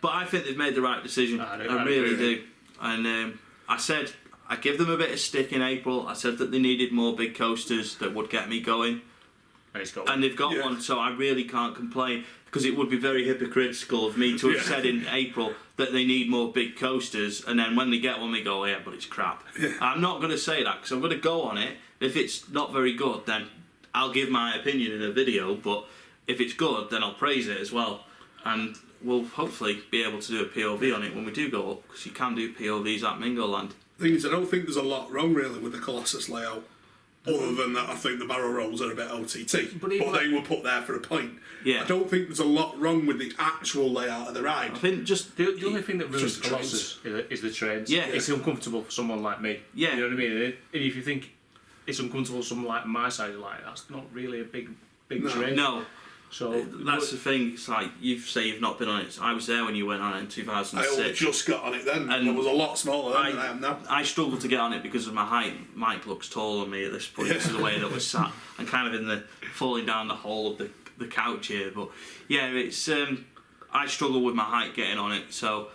[SPEAKER 1] But I think they've made the right decision. I really do. And I said I'd give them a bit of stick in April. I said that they needed more big coasters that would get me going. And they've got one, so I really can't complain. Because it would be very hypocritical of me to have said in April that they need more big coasters, and then when they get one, they go, oh, yeah, but it's crap. I'm not going to say that, because I'm going to go on it. If it's not very good, then I'll give my opinion in a video. But if it's good, then I'll praise it as well. And we'll hopefully be able to do a POV on it when we do go up, because you can do POVs at Mingo Land.
[SPEAKER 3] The thing is, I don't think there's a lot wrong really with the Colossus layout, other than that I think the barrel rolls are a bit OTT, but they were put there for a point. I don't think there's a lot wrong with the actual layout of the ride.
[SPEAKER 1] I think just
[SPEAKER 2] the only thing that ruins Colossus is the trains. It's uncomfortable for someone like me. You know what I mean? And if you think it's uncomfortable for someone like my size, like that's not really a big train.
[SPEAKER 1] No.
[SPEAKER 2] So
[SPEAKER 1] that's the thing. It's like you say you've not been on it. I was there when you went on it in 2006.
[SPEAKER 3] I only just got on it then, and it was a lot smaller than I am now.
[SPEAKER 1] I struggled to get on it because of my height. Mike looks taller than me at this point because of the way that was sat. I'm kind of in the falling down the hole of the couch here, but yeah, it's I struggle with my height getting on it. So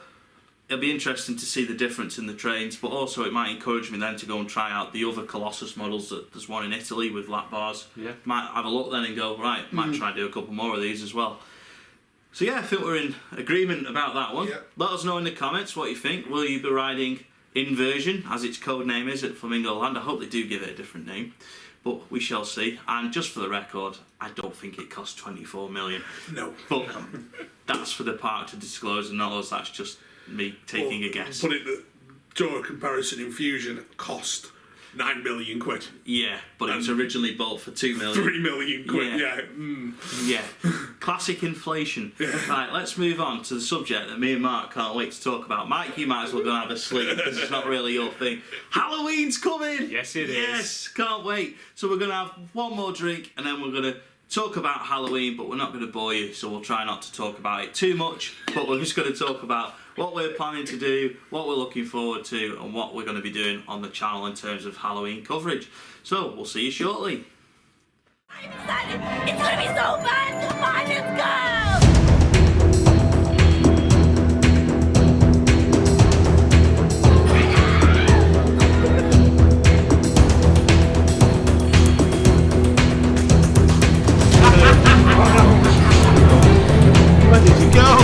[SPEAKER 1] it'll be interesting to see the difference in the trains, but also it might encourage me then to go and try out the other Colossus models. There's one in Italy with lap bars.
[SPEAKER 2] Yeah.
[SPEAKER 1] Might have a look then and go, right, might try and do a couple more of these as well. So yeah, I think we're in agreement about that one.
[SPEAKER 3] Yep.
[SPEAKER 1] Let us know in the comments what you think. Will you be riding Inversion, as its code name is, at Flamingo Land? I hope they do give it a different name, but we shall see. And just for the record, I don't think it cost 24 million.
[SPEAKER 3] No.
[SPEAKER 1] But that's for the park to disclose, and not us. That's just me taking a guess.
[SPEAKER 3] Put it to a comparison, Infusion cost 9 million quid.
[SPEAKER 1] Yeah, but it was originally bought for 2 million.
[SPEAKER 3] 3 million quid, yeah.
[SPEAKER 1] Yeah. Classic inflation. Yeah. Right, let's move on to the subject that me and Mark can't wait to talk about. Mike, you might as well go and have a sleep, because it's not really your thing. Halloween's coming!
[SPEAKER 2] Yes, it is.
[SPEAKER 1] Yes, can't wait. So we're going to have one more drink, and then we're going to talk about Halloween, but we're not going to bore you, so we'll try not to talk about it too much, but we're just going to talk about what we're planning to do, what we're looking forward to, and what we're going to be doing on the channel in terms of Halloween coverage. So, we'll see you shortly.
[SPEAKER 4] I'm excited! It's gonna be so fun! Come on, let's go!
[SPEAKER 1] Where did you go?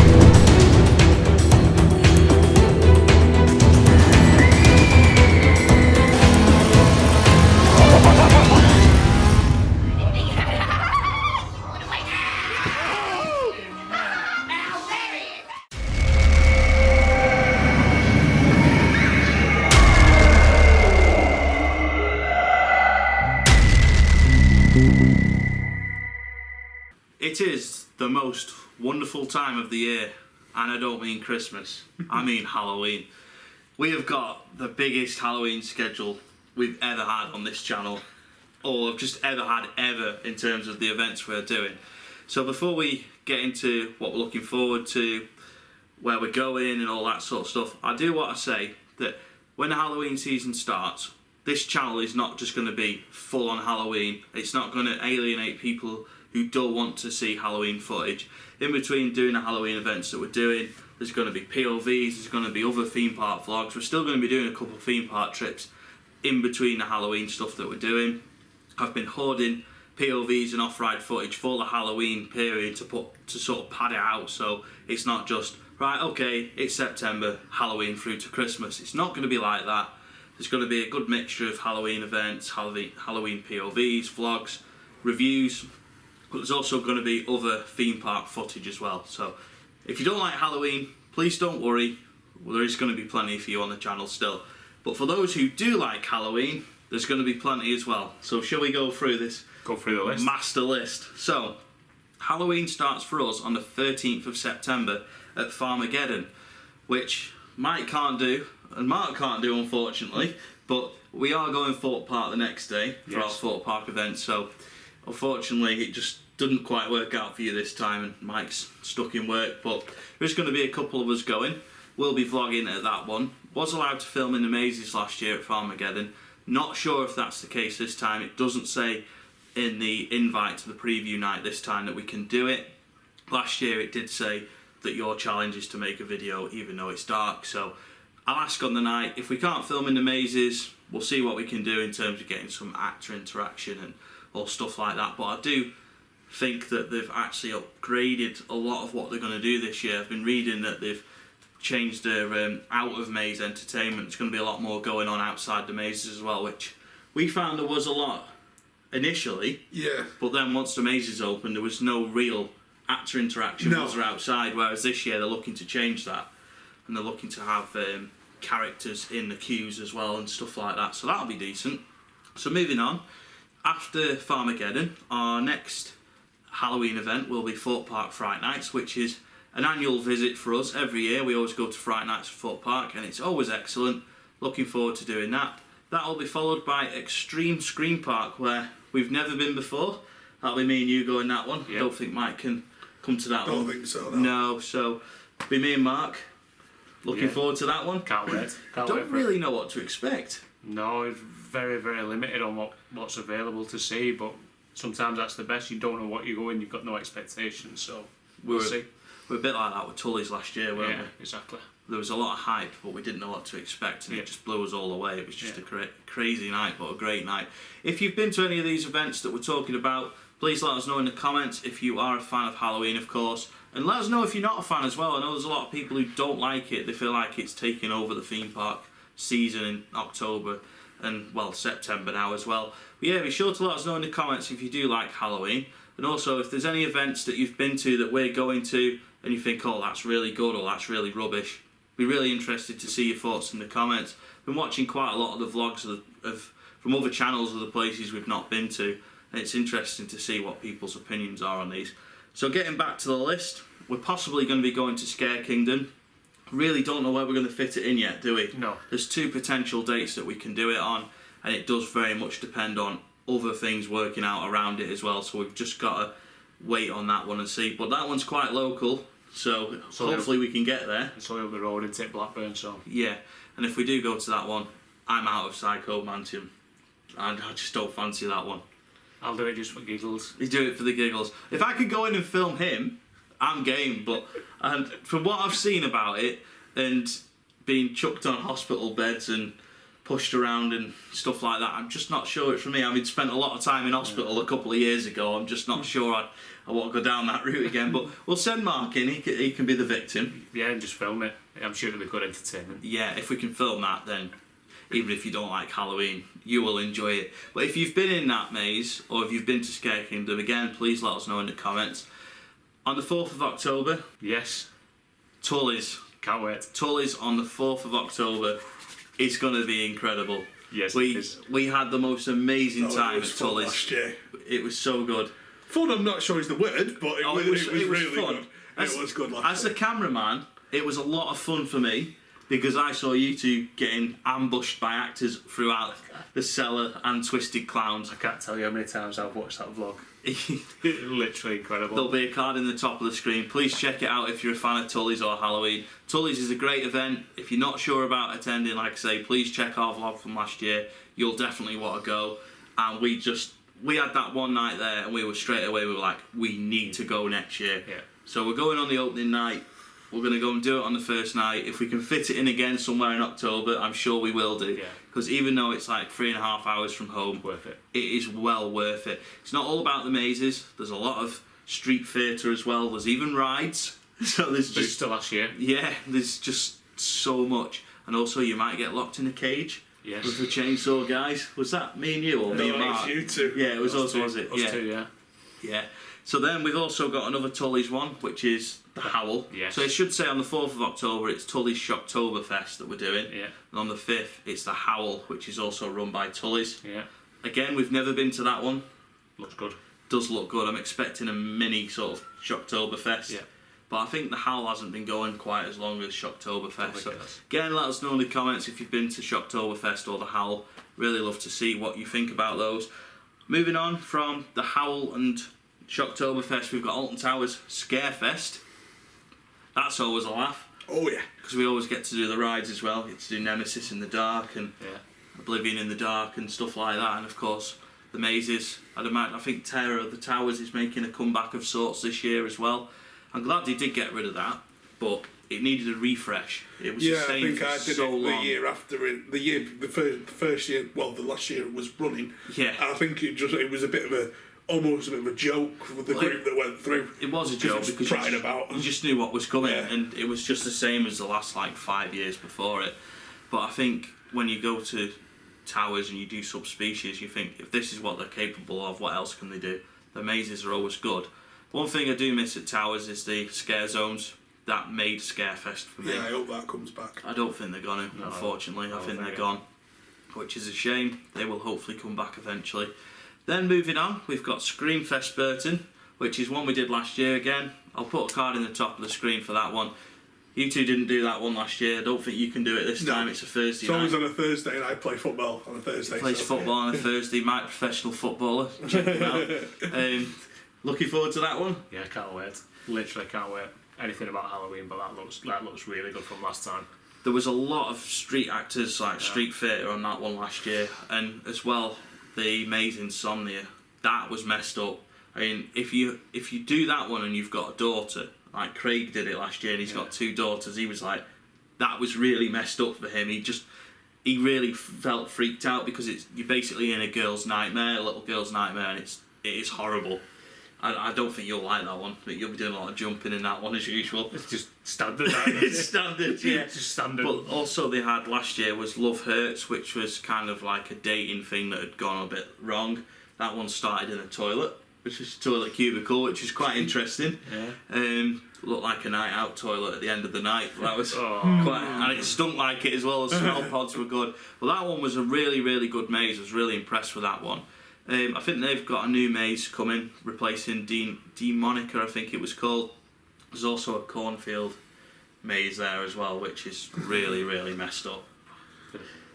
[SPEAKER 1] It is the most wonderful time of the year, and I don't mean Christmas, I mean Halloween. We have got the biggest Halloween schedule we've ever had on this channel, or just ever had in terms of the events we're doing. So before we get into what we're looking forward to, where we're going and all that sort of stuff, I do want to say that when the Halloween season starts, this channel is not just going to be full on Halloween. It's not going to alienate people who don't want to see Halloween footage. In between doing the Halloween events that we're doing, there's going to be POVs, there's going to be other theme park vlogs. We're still going to be doing a couple of theme park trips in between the Halloween stuff that we're doing. I've been hoarding POVs and off-ride footage for the Halloween period to sort of pad it out, so it's not just, right, okay, it's September, Halloween through to Christmas. It's not going to be like that. There's going to be a good mixture of Halloween events, Halloween POVs, vlogs, reviews, but there's also going to be other theme park footage as well. So if you don't like Halloween, please don't worry. Well, there is going to be plenty for you on the channel still. But for those who do like Halloween, there's going to be plenty as well. So shall we go through this?
[SPEAKER 2] Go through the list.
[SPEAKER 1] Master list. So Halloween starts for us on the 13th of September at Farmageddon, which Mike can't do and Mark can't do, unfortunately. But we are going Thorpe Park the next day for our Thorpe Park event. So unfortunately, it just didn't quite work out for you this time, and Mike's stuck in work, but there's going to be a couple of us going. We'll be vlogging at that one. Was allowed to film in the mazes last year at Farmageddon. Not sure if that's the case this time. It doesn't say in the invite to the preview night this time that we can do it. Last year it did say that your challenge is to make a video even though it's dark, so I'll ask on the night. If we can't film in the mazes, we'll see what we can do in terms of getting some actor interaction and all stuff like that, but I do think that they've actually upgraded a lot of what they're going to do this year. I've been reading that they've changed their out of maze entertainment. There's going to be a lot more going on outside the mazes as well, which we found there was a lot initially. Yeah. But then once the mazes opened, there was no real actor interaction once they're outside, whereas this year they're looking to change that, and they're looking to have characters in the queues as well and stuff like that, so that'll be decent. So moving on, after Farmageddon, our next Halloween event will be Thorpe Park Fright Nights, which is an annual visit for us. Every year we always go to Fright Nights for Thorpe Park, and it's always excellent. Looking forward to doing that. That will be followed by Extreme Scream Park, where we've never been before. That'll be me and you going that one. I don't think Mike can come to that one.
[SPEAKER 3] Don't think so, no.
[SPEAKER 1] No, so be me and Mark. Looking forward to that one.
[SPEAKER 2] Can't wait.
[SPEAKER 1] Don't really know what to expect.
[SPEAKER 2] No, it's very, very limited on what's available to see, but sometimes that's the best. You don't know what you're going, you've got no expectations, so we'll see.
[SPEAKER 1] We're a bit like that with Tully's last year, weren't we?
[SPEAKER 2] Exactly.
[SPEAKER 1] there was a lot of hype, but we didn't know what to expect, and it just blew us all away. It was just a crazy night, but a great night. If you've been to any of these events that we're talking about, please let us know in the comments if you are a fan of Halloween, of course, and let us know if you're not a fan as well. I know there's a lot of people who don't like it. They feel like it's taking over the theme park season in October and, well, September now as well. But yeah, be sure to let us know in the comments if you do like Halloween, and also if there's any events that you've been to that we're going to and you think, oh, that's really good or that's really rubbish. Be really interested to see your thoughts in the comments. Been watching quite a lot of the vlogs from other channels of the places we've not been to, and it's interesting to see what people's opinions are on these. So getting back to the list, we're possibly going to be going to Scare Kingdom. Really don't know where we're going to fit it in yet, do we?
[SPEAKER 2] No.
[SPEAKER 1] There's 2 potential dates that we can do it on, and it does very much depend on other things working out around it as well, so we've just got to wait on that one and see. But that one's quite local, so hopefully we can get there.
[SPEAKER 2] It's all over the road into Blackburn, so...
[SPEAKER 1] Yeah, and if we do go to that one, I'm out of Psycho Mansion. I just don't fancy that one.
[SPEAKER 2] I'll do it just for giggles.
[SPEAKER 1] You do it for the giggles. If I could go in and film him, I'm game, but and from what I've seen about it, and being chucked on hospital beds and pushed around and stuff like that, I'm just not sure it's for me. I mean, spent a lot of time in hospital a couple of years ago. I'm just not sure I want to go down that route again, but we'll send Mark in. He can be the victim.
[SPEAKER 2] Yeah, and just film it. I'm sure it'll be good entertainment.
[SPEAKER 1] Yeah, if we can film that, then even if you don't like Halloween, you will enjoy it. But if you've been in that maze, or if you've been to Scare Kingdom, again, please let us know in the comments. On the 4th of October,
[SPEAKER 2] yes,
[SPEAKER 1] Tully's.
[SPEAKER 2] Can't wait.
[SPEAKER 1] Tully's on the 4th of October. It's going to be incredible.
[SPEAKER 2] Yes,
[SPEAKER 1] we had the most amazing time at Tully's.
[SPEAKER 3] Last year.
[SPEAKER 1] It was so good.
[SPEAKER 3] Fun, I'm not sure is the word, but it was really
[SPEAKER 1] fun.
[SPEAKER 3] good. It was good last
[SPEAKER 1] As the cameraman, it was a lot of fun for me, because I saw you two getting ambushed by actors throughout the cellar and Twisted Clowns.
[SPEAKER 2] I can't tell you how many times I've watched that vlog. Literally incredible.
[SPEAKER 1] There'll be a card in the top of the screen. Please check it out if you're a fan of Tully's or Halloween. Tully's is a great event. If you're not sure about attending, like I say, please check our vlog from last year. You'll definitely want to go. And we had that one night there, and we were straight away, we were like, we need to go next year.
[SPEAKER 2] Yeah.
[SPEAKER 1] So we're going on the opening night. We're going to go and do it on the first night. If we can fit it in again somewhere in October, I'm sure we will do. Because even though it's like 3.5 hours from home,
[SPEAKER 2] worth it.
[SPEAKER 1] It is well worth it. It's not all about the mazes. There's a lot of street theatre as well. There's even rides. So there's just
[SPEAKER 2] to last year.
[SPEAKER 1] Yeah, there's just so much. And also you might get locked in a cage.
[SPEAKER 2] Yes.
[SPEAKER 1] With the chainsaw guys. Was that me and you or me and Mark?
[SPEAKER 3] It was you two.
[SPEAKER 1] Yeah, it was us, was it?
[SPEAKER 2] Us two, yeah.
[SPEAKER 1] Yeah. So then we've also got another Tully's one, which is the Howl.
[SPEAKER 2] Yes.
[SPEAKER 1] So it should say on the 4th of October, it's Tully's Shocktoberfest that we're doing.
[SPEAKER 2] Yeah.
[SPEAKER 1] And on the 5th, it's the Howl, which is also run by Tully's.
[SPEAKER 2] Yeah.
[SPEAKER 1] Again, we've never been to that one.
[SPEAKER 2] Looks good.
[SPEAKER 1] Does look good. I'm expecting a mini sort of Shocktoberfest.
[SPEAKER 2] Yeah.
[SPEAKER 1] But I think the Howl hasn't been going quite as long as Shocktoberfest. So again, let us know in the comments if you've been to Shocktoberfest or the Howl. Really love to see what you think about those. Moving on from the Howl and Shocktoberfest, we've got Alton Towers Scarefest. That's always a laugh.
[SPEAKER 3] Oh yeah.
[SPEAKER 1] Because we always get to do the rides as well. Get to do Nemesis in the dark and Oblivion in the dark and stuff like that. And of course, the mazes. I think Terror of the Towers is making a comeback of sorts this year as well. I'm glad they did get rid of that, but it needed a refresh. It was the same for so long.
[SPEAKER 3] The year after it, the first year, well, the last year it was running.
[SPEAKER 1] Yeah.
[SPEAKER 3] And I think it was a bit of almost a bit of a joke with the group that went through.
[SPEAKER 1] It was a joke because you just knew what was coming, and it was just the same as the last like 5 years before it. But I think when you go to Towers and you do subspecies, you think if this is what they're capable of, what else can they do? The mazes are always good. One thing I do miss at Towers is the scare zones. That made Scarefest for me.
[SPEAKER 3] Yeah, I hope that comes back.
[SPEAKER 1] I don't think they're going to, unfortunately. I think they're gone, which is a shame. They will hopefully come back eventually. Then moving on, we've got Screamfest Burton, which is one we did last year again. I'll put a card in the top of the screen for that one. You two didn't do that one last year. I don't think you can do it this time. It's a Thursday night.
[SPEAKER 3] It's always on a Thursday, and I play football on a Thursday.
[SPEAKER 1] Plays football on a Thursday. Mike, professional footballer. Check him out. Looking forward to that one.
[SPEAKER 2] Yeah, can't wait. Literally can't wait. Anything about Halloween, but that looks really good from last time.
[SPEAKER 1] There was a lot of street actors, like street theatre, on that one last year, and as well the Maze Insomnia. That was messed up. I mean, if you do that one and you've got a daughter, like Craig did it last year, and he's got 2 daughters, he was like, that was really messed up for him. He really felt freaked out because you're basically in a girl's nightmare, a little girl's nightmare, and it is horrible. I don't think you'll like that one, but you'll be doing a lot of jumping in that one as usual.
[SPEAKER 2] It's just standard.
[SPEAKER 1] It's standard, yeah.
[SPEAKER 2] It's just standard.
[SPEAKER 1] But also they had last year was Love Hurts, which was kind of like a dating thing that had gone a bit wrong. That one started in a toilet, which is a toilet cubicle, which is quite interesting.
[SPEAKER 2] Yeah.
[SPEAKER 1] Looked like a night out toilet at the end of the night. That was and it stunk like it as well. The smell pods were good. Well, that one was a really, really good maze. I was really impressed with that one. I think they've got a new maze coming, replacing Demonica, I think it was called. There's also a cornfield maze there as well, which is really, really messed up.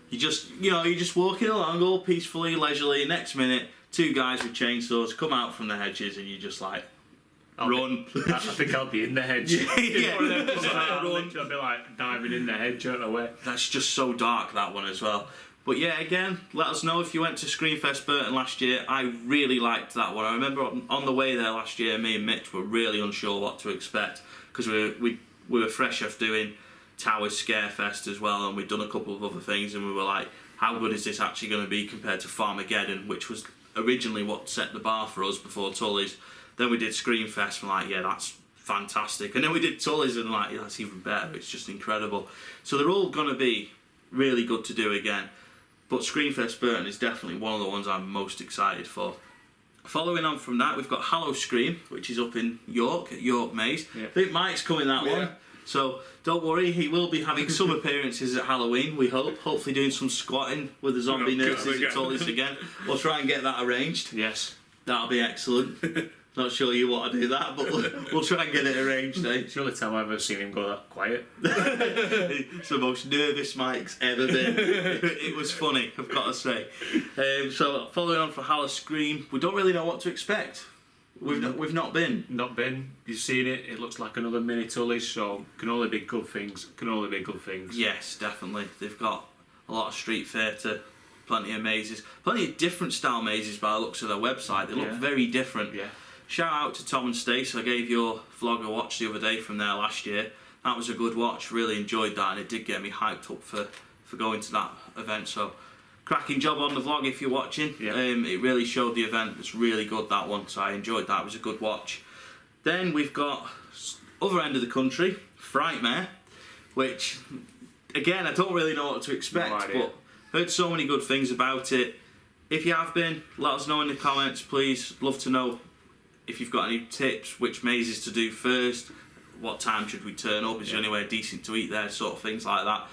[SPEAKER 1] You're just walking along all peacefully, leisurely. Next minute, 2 guys with chainsaws come out from the hedges, and you're just like, run.
[SPEAKER 2] I think I'll be in the hedge.
[SPEAKER 1] Yeah.
[SPEAKER 2] I'll be like diving in the hedge out of the way.
[SPEAKER 1] That's just so dark, that one as well. But yeah, again, let us know if you went to Screenfest Burton last year. I really liked that one. I remember on the way there last year, me and Mitch were really unsure what to expect because we were fresh off doing Towers Scarefest as well, and we'd done a couple of other things, and we were like, how good is this actually going to be compared to Farmageddon, which was originally what set the bar for us before Tully's. Then we did Screenfest, and we're like, yeah, that's fantastic. And then we did Tully's, and like, yeah, that's even better. It's just incredible. So they're all going to be really good to do again. But Screenfest Burton is definitely one of the ones I'm most excited for. Following on from that, we've got Hallow Scream, which is up in York, at York Maze. Yeah. I think Mike's coming that one. So don't worry, he will be having some appearances at Halloween, we hope. Hopefully doing some squatting with the zombie nurses at Tully's again. We'll try and get that arranged.
[SPEAKER 2] Yes.
[SPEAKER 1] That'll be excellent. Not sure you want to do that, but we'll try and get it arranged, eh?
[SPEAKER 2] It's the only time I've ever seen him go that quiet.
[SPEAKER 1] It's the most nervous Mike's ever been. It was funny, I've got to say. So following on for Hallow Scream, we don't really know what to expect. We've not been.
[SPEAKER 2] Not been. You've seen it. It looks like another mini Tully's, so can only be good things. Can only be good things.
[SPEAKER 1] Yes, definitely. They've got a lot of street theatre, plenty of mazes, plenty of different style mazes by the looks of their website. They look very different. Yeah. Shout out to Tom and Stace. I gave your vlog a watch the other day from there last year. That was a good watch. Really enjoyed that, and it did get me hyped up for going to that event. So, cracking job on the vlog if you're watching. Yeah. It really showed the event. It's really good, that one. So I enjoyed that. It was a good watch. Then we've got other end of the country, Frightmare, which again I don't really know what to expect, but heard so many good things about it. If you have been, let us know in the comments, please. Love to know if you've got any tips, which mazes to do first, what time should we turn up, is there anywhere decent to eat there, sort of things like that.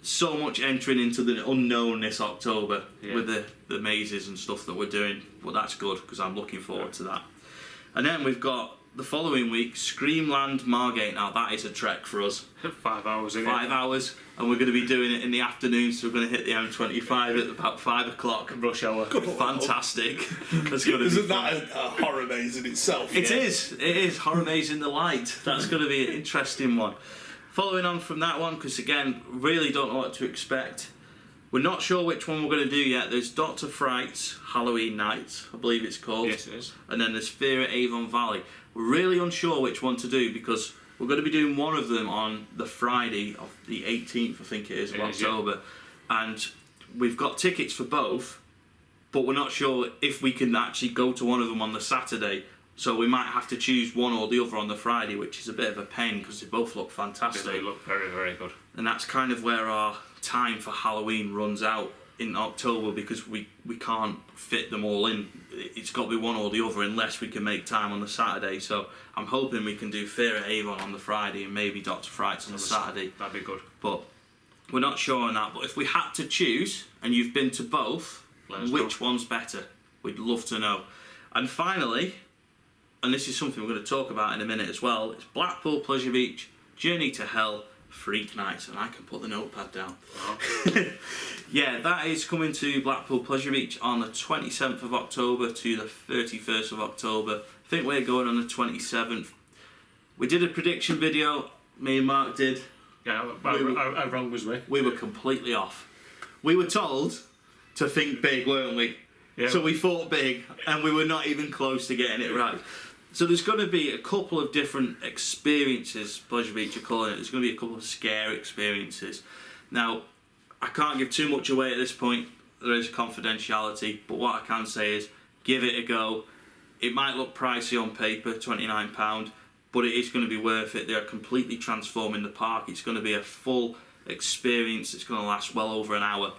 [SPEAKER 1] So much entering into the unknown this October with the mazes and stuff that we're doing, but that's good because I'm looking forward to that. And then we've got the following week, Screamland Margate. Now that is a trek for us.
[SPEAKER 2] 5 hours, isn't it?
[SPEAKER 1] 5 hours, and we're going to be doing it in the afternoon, so we're going to hit the M25 at about 5 o'clock.
[SPEAKER 2] Rush hour.
[SPEAKER 1] Fantastic. That's going to
[SPEAKER 3] Isn't that a horror maze in itself?
[SPEAKER 1] It is. Horror maze in the light. That's going to be an interesting one. Following on from that one, because again, really don't know what to expect. We're not sure which one we're going to do yet. There's Dr. Fright's Halloween Nights, I believe it's called.
[SPEAKER 2] Yes, it is.
[SPEAKER 1] And then there's Fear at Avon Valley. We're really unsure which one to do because we're going to be doing one of them on the Friday of the 18th, I think it is, of October. Yeah. And we've got tickets for both, but we're not sure if we can actually go to one of them on the Saturday. So we might have to choose one or the other on the Friday, which is a bit of a pain because they both look fantastic.
[SPEAKER 2] They look very, very good.
[SPEAKER 1] And that's kind of where our time for Halloween runs out in October because we can't fit them all in. It's got to be one or the other unless we can make time on the Saturday. So I'm hoping we can do Fear at Avon on the Friday and maybe Dr. Fright's on the Saturday.
[SPEAKER 2] That'd be good.
[SPEAKER 1] But we're not sure on that. But if we had to choose, and you've been to both, which one's better? We'd love to know. And finally, and this is something we're going to talk about in a minute as well, it's Blackpool Pleasure Beach, Journey to Hell, Freak Nights, and I can put the notepad down. Oh. Yeah, that is coming to Blackpool Pleasure Beach on the 27th of October to the 31st of October. I think we're going on the 27th. We did a prediction video, me and Mark did.
[SPEAKER 2] Yeah, how wrong was we?
[SPEAKER 1] We were completely off. We were told to think big, weren't we? Yeah. So we thought big, and we were not even close to getting it right. So there's going to be a couple of different experiences, Pleasure Beach are calling it. There's going to be a couple of scare experiences. Now, I can't give too much away at this point. There is confidentiality, but what I can say is give it a go. It might look pricey on paper, £29, but it is going to be worth it. They're completely transforming the park. It's going to be a full experience. It's going to last well over an hour.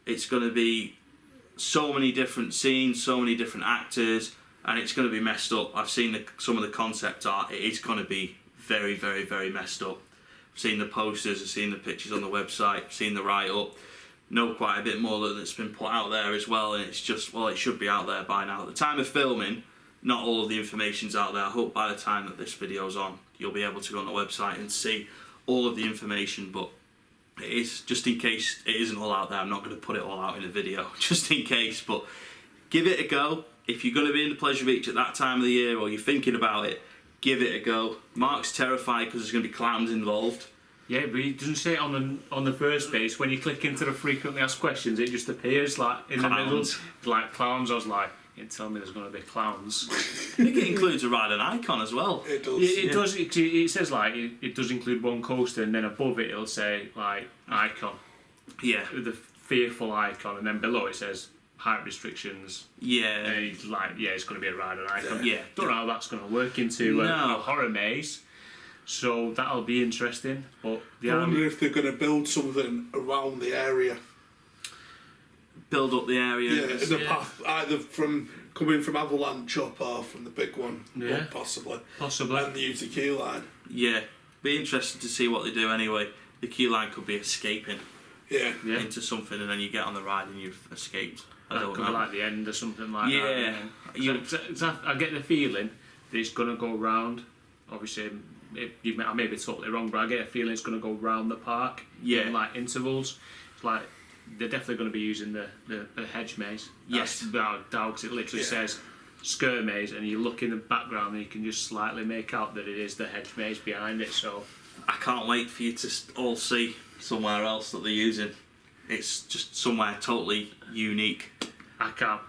[SPEAKER 1] It's going to be so many different scenes, so many different actors, and it's going to be messed up. I've seen some of the concept art. It is going to be very, very, very messed up. I've seen the posters, I've seen the pictures on the website, I've seen the write-up. Know quite a bit more that's been put out there as well, and it's just, well, it should be out there by now. At the time of filming, not all of the information's out there. I hope by the time that this video's on, you'll be able to go on the website and see all of the information, but it is, just in case it isn't all out there, I'm not going to put it all out in a video, just in case, but give it a go. If you're going to be in the Pleasure Beach at that time of the year, or you're thinking about it, give it a go. Mark's terrified because there's going to be clowns involved.
[SPEAKER 2] Yeah, but he doesn't say it on the first page. When you click into the frequently asked questions, it just appears like in the middle, like clowns. I was like, you didn't tell me there's going to be clowns.
[SPEAKER 1] I think it includes a ride and icon as well.
[SPEAKER 3] It does.
[SPEAKER 2] It does. It says like it does include one coaster, and then above it it'll say like icon.
[SPEAKER 1] Yeah.
[SPEAKER 2] The fearful icon, and then below it says height restrictions.
[SPEAKER 1] Yeah.
[SPEAKER 2] And it's like, yeah, it's going to be a ride and icon.
[SPEAKER 1] Yeah.
[SPEAKER 2] Don't know how that's going to work into a horror maze. So that'll be interesting. But
[SPEAKER 3] I wonder if they're going to build something around the area.
[SPEAKER 1] Build up the area.
[SPEAKER 3] Yeah, in the path, either from coming from Avalanche up or from the big one,
[SPEAKER 2] yeah,
[SPEAKER 3] possibly.
[SPEAKER 2] Possibly.
[SPEAKER 3] And use the queue line.
[SPEAKER 1] Yeah, be interested to see what they do anyway. The queue line could be escaping into something, and then you get on the ride and you've escaped. I don't know.
[SPEAKER 2] Could be like the end or something like that. Yeah. I get the feeling that it's going to go round. Obviously, I may be totally wrong, but I get a feeling it's going to go round the park in like intervals. It's like they're definitely going to be using the hedge maze.
[SPEAKER 1] Yes.
[SPEAKER 2] Without doubt, 'cause it literally says skirt maze, and you look in the background and you can just slightly make out that it is the hedge maze behind it. So
[SPEAKER 1] I can't wait for you to all see somewhere else that they're using. It's just somewhere totally unique.
[SPEAKER 2] I can't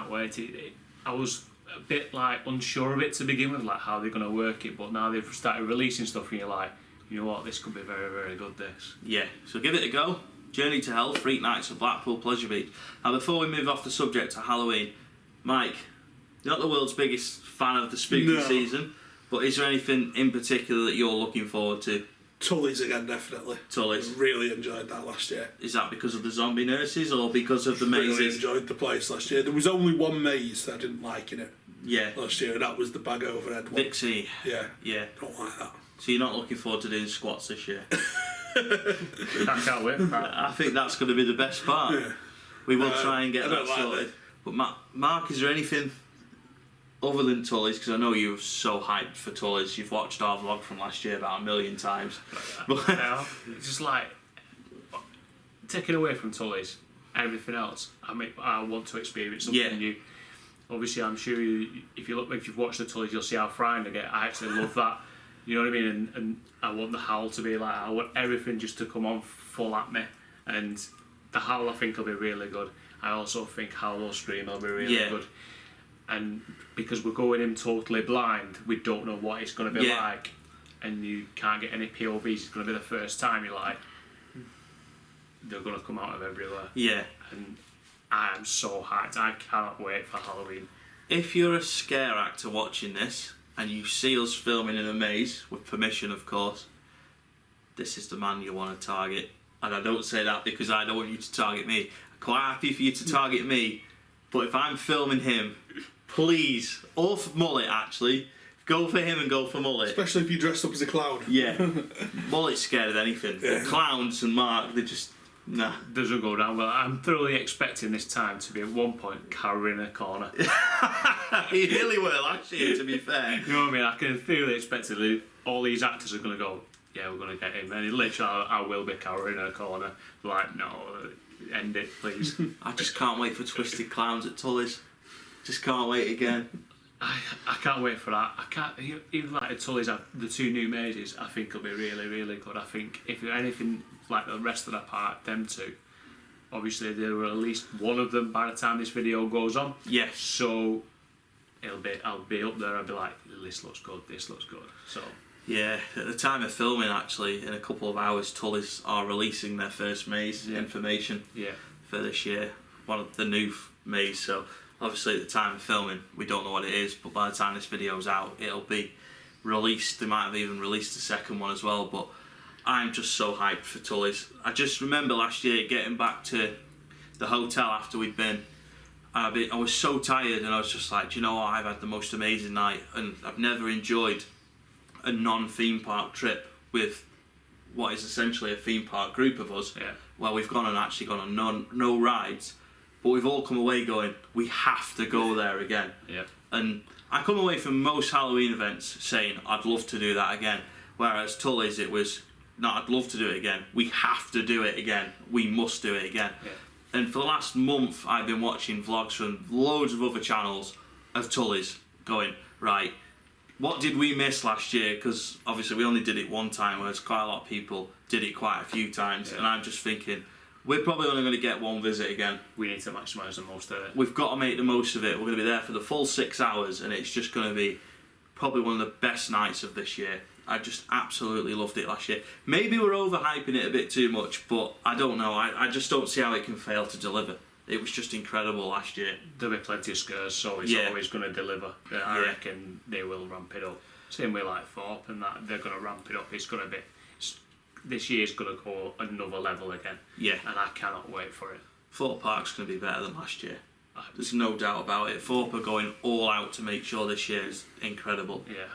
[SPEAKER 2] wait. I was a bit like unsure of it to begin with, like how they're going to work it, but now they've started releasing stuff and you're like, you know what, this could be very, very good, this.
[SPEAKER 1] Yeah, so give it a go. Journey to Hell, Freak Nights of Blackpool, Pleasure Beach. Now before we move off the subject to Halloween, Mike, you're not the world's biggest fan of the spooky season, but is there anything in particular that you're looking forward to?
[SPEAKER 3] Tully's again, definitely.
[SPEAKER 1] Tully's.
[SPEAKER 3] Really enjoyed that last year.
[SPEAKER 1] Is that because of the zombie nurses or because of the mazes?
[SPEAKER 3] Really enjoyed the place last year. There was only one maze that I didn't like in it.
[SPEAKER 1] Yeah.
[SPEAKER 3] Last year, and that was the bag overhead one.
[SPEAKER 1] Vixie.
[SPEAKER 3] Yeah.
[SPEAKER 1] Yeah.
[SPEAKER 3] Don't like that.
[SPEAKER 1] So you're not looking forward to doing squats this year?
[SPEAKER 2] I can't wait for that.
[SPEAKER 1] I think that's going to be the best part.
[SPEAKER 3] Yeah.
[SPEAKER 1] We will try and get that
[SPEAKER 3] like
[SPEAKER 1] sorted.
[SPEAKER 3] that.
[SPEAKER 1] But Mark, is there anything other than Tully's? Because I know you're so hyped for Tully's. You've watched our vlog from last year about 1,000,000 times.
[SPEAKER 2] It's just like taking away from Tully's, everything else. I mean, I want to experience something new. Obviously, I'm sure if you've watched the Tully's, you'll see how frightened I get. I actually love that. You know what I mean? And I want the howl to be like, I want everything just to come on full at me. And the howl, I think, will be really good. I also think Howl Scream will be really good. And because we're going in totally blind, we don't know what it's going to be like. And you can't get any POVs. It's going to be the first time you're like, they're going to come out of everywhere.
[SPEAKER 1] Yeah.
[SPEAKER 2] And I am so hyped. I cannot wait for Halloween.
[SPEAKER 1] If you're a scare actor watching this, and you see us filming in a maze, with permission of course, this is the man you want to target. And I don't say that because I don't want you to target me. I'm quite happy for you to target me, but if I'm filming him, please, or for Mullet actually, go for him and go for Mullet.
[SPEAKER 3] Especially if you dressed up as a clown.
[SPEAKER 1] Yeah. Mullet's scared of anything.
[SPEAKER 3] Yeah.
[SPEAKER 1] But clowns and Mark, they're just, nah.
[SPEAKER 2] Doesn't go down well. I'm thoroughly expecting this time to be at one point carrying a corner.
[SPEAKER 1] He really will, actually, to be fair.
[SPEAKER 2] You know what I mean? I can thoroughly expect all these actors are going to go, yeah, we're going to get him. And literally, I will be carrying a corner. Like, no, end it, please.
[SPEAKER 1] I just can't wait for Twisted Clowns at Tully's. Just can't wait again.
[SPEAKER 2] I can't wait for that. I can't, even like the Tully's, the two new mazes, I think will be really, really good. I think if anything like the rest of the park, them two, obviously there were at least one of them by the time this video goes on.
[SPEAKER 1] Yes.
[SPEAKER 2] So I'll be up there. I'll be like, this looks good. This looks good. So.
[SPEAKER 1] Yeah, at the time of filming, actually, in a couple of hours, Tully's are releasing their first maze information for this year. One of the new maze. So obviously, at the time of filming, we don't know what it is. But by the time this video's out, it'll be released. They might have even released the second one as well. But I'm just so hyped for Tully's. I just remember last year getting back to the hotel after we'd been. I was so tired, and I was just like, do you know what? I've had the most amazing night, and I've never enjoyed a non-theme park trip with what is essentially a theme park group of us, where we've gone on no rides, but we've all come away going, we have to go there again. And I come away from most Halloween events saying I'd love to do that again, whereas Tully's it was not I'd love to do it again, we have to do it again, we must do it again. And for the last month I've been watching vlogs from loads of other channels of Tully's going, right, what did we miss last year? Because obviously we only did it one time, whereas quite a lot of people did it quite a few times. And I'm just thinking, we're probably only going to get one visit again.
[SPEAKER 2] We need to maximise the most of it.
[SPEAKER 1] We've got to make the most of it. We're going to be there for the full 6 hours, and it's just going to be probably one of the best nights of this year. I just absolutely loved it last year. Maybe we're overhyping it a bit too much, but I don't know. I just don't see how it can fail to deliver. It was just incredible last year.
[SPEAKER 2] There'll be plenty of scares, so it's always going to deliver. I reckon they will ramp it up. Same way like Thorpe and that, they're going to ramp it up. It's going to be, this year's going to go another level again. Yeah. And I cannot wait for it.
[SPEAKER 1] Thorpe Park's going to be better than last year. There's no doubt about it. Thorpe are going all out to make sure this year is incredible.
[SPEAKER 2] Yeah.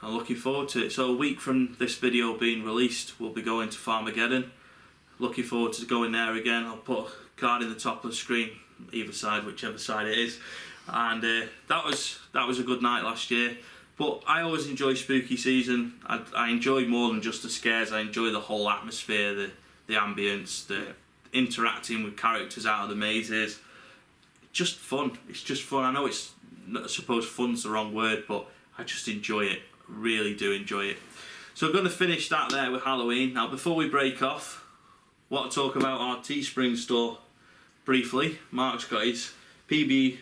[SPEAKER 1] I'm looking forward to it. So a week from this video being released, we'll be going to Farmageddon. Looking forward to going there again. I'll put a card in the top of the screen, either side, whichever side it is. And that was a good night last year. But I always enjoy spooky season. I enjoy more than just the scares. I enjoy the whole atmosphere, the ambience, the interacting with characters out of the mazes. Just fun. It's just fun. I know it's, I suppose fun's the wrong word, but I just enjoy it. Really do enjoy it. So I'm going to finish that there with Halloween. Now before we break off, I want to talk about our Teespring store briefly. Mark's got his PB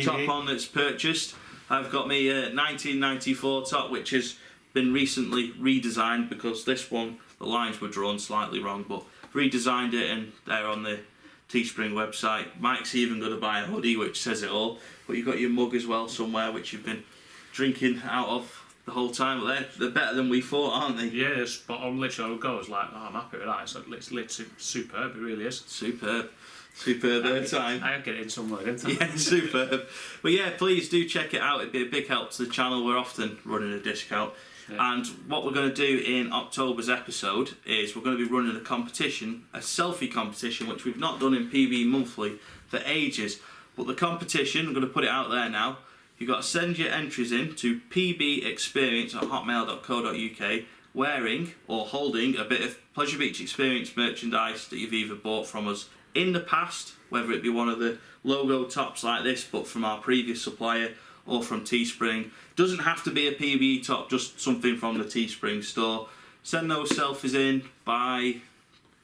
[SPEAKER 1] top on that's purchased. I've got me 1994 top, which has been recently redesigned because this one, the lines were drawn slightly wrong, but redesigned it and they're on the Teespring website. Mike's even going to buy a hoodie which says it all, but you've got your mug as well somewhere which you've been drinking out of the whole time. But they're better than we thought, aren't they?
[SPEAKER 2] Yeah, they're spot on. Literally, I was like, oh, I'm happy with that. It's literally superb, it really is.
[SPEAKER 1] Superb. Superb time.
[SPEAKER 2] I get it in somewhere, didn't I?
[SPEAKER 1] Yeah, superb. But yeah, please do check it out. It'd be a big help to the channel. We're often running a discount. Yeah. And what we're going to do in October's episode is we're going to be running a competition, a selfie competition, which we've not done in PB Monthly for ages. But the competition, I'm going to put it out there now. You've got to send your entries in to pbexperience@hotmail.co.uk wearing or holding a bit of Pleasure Beach Experience merchandise that you've either bought from us in the past, whether it be one of the logo tops like this, but from our previous supplier, or from Teespring. Doesn't have to be a PB top, just something from the Teespring store. Send those selfies in by,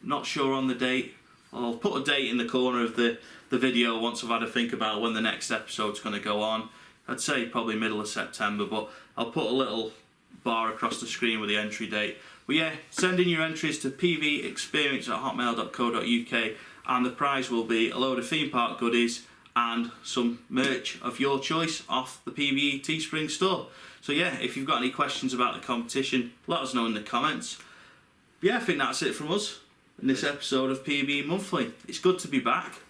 [SPEAKER 1] not sure on the date. I'll put a date in the corner of the video once I've had a think about when the next episode's going to go on. I'd say probably middle of September, but I'll put a little bar across the screen with the entry date. But yeah, send in your entries to pbexperience@hotmail.co.uk and the prize will be a load of theme park goodies and some merch of your choice off the PB Teespring store. So yeah, if you've got any questions about the competition, let us know in the comments. Yeah, I think that's it from us in this episode of PB Monthly. It's good to be back.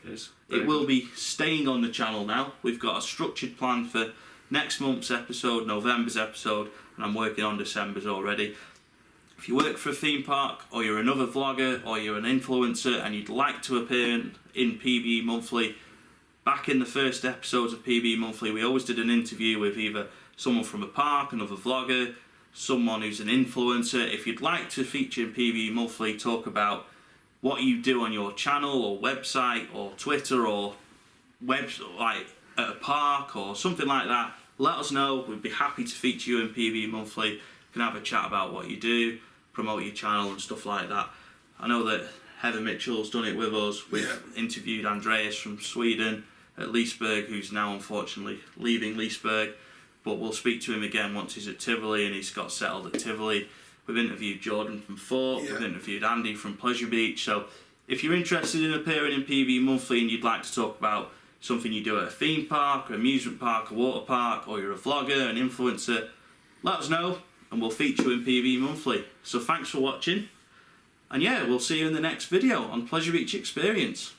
[SPEAKER 1] It will be staying on the channel now. We've got a structured plan for next month's episode, November's episode, and I'm working on December's already. If you work for a theme park, or you're another vlogger, or you're an influencer, and you'd like to appear in PB Monthly, back in the first episodes of PB Monthly, we always did an interview with either someone from a park, another vlogger, someone who's an influencer. If you'd like to feature in PB Monthly, talk about what you do on your channel or website or Twitter or like at a park or something like that, let us know. We'd be happy to feature you in PB Monthly. You can have a chat about what you do, promote your channel and stuff like that. I know that Heather Mitchell's done it with us. We've interviewed Andreas from Sweden at Leesburg, who's now unfortunately leaving Leesburg, but we'll speak to him again once he's at Tivoli and he's got settled at Tivoli. We've interviewed Jordan from Fort, we've interviewed Andy from Pleasure Beach, so if you're interested in appearing in PV Monthly and you'd like to talk about something you do at a theme park, an amusement park, a water park, or you're a vlogger, an influencer, let us know and we'll feature you in PV Monthly. So thanks for watching, and yeah, we'll see you in the next video on Pleasure Beach Experience.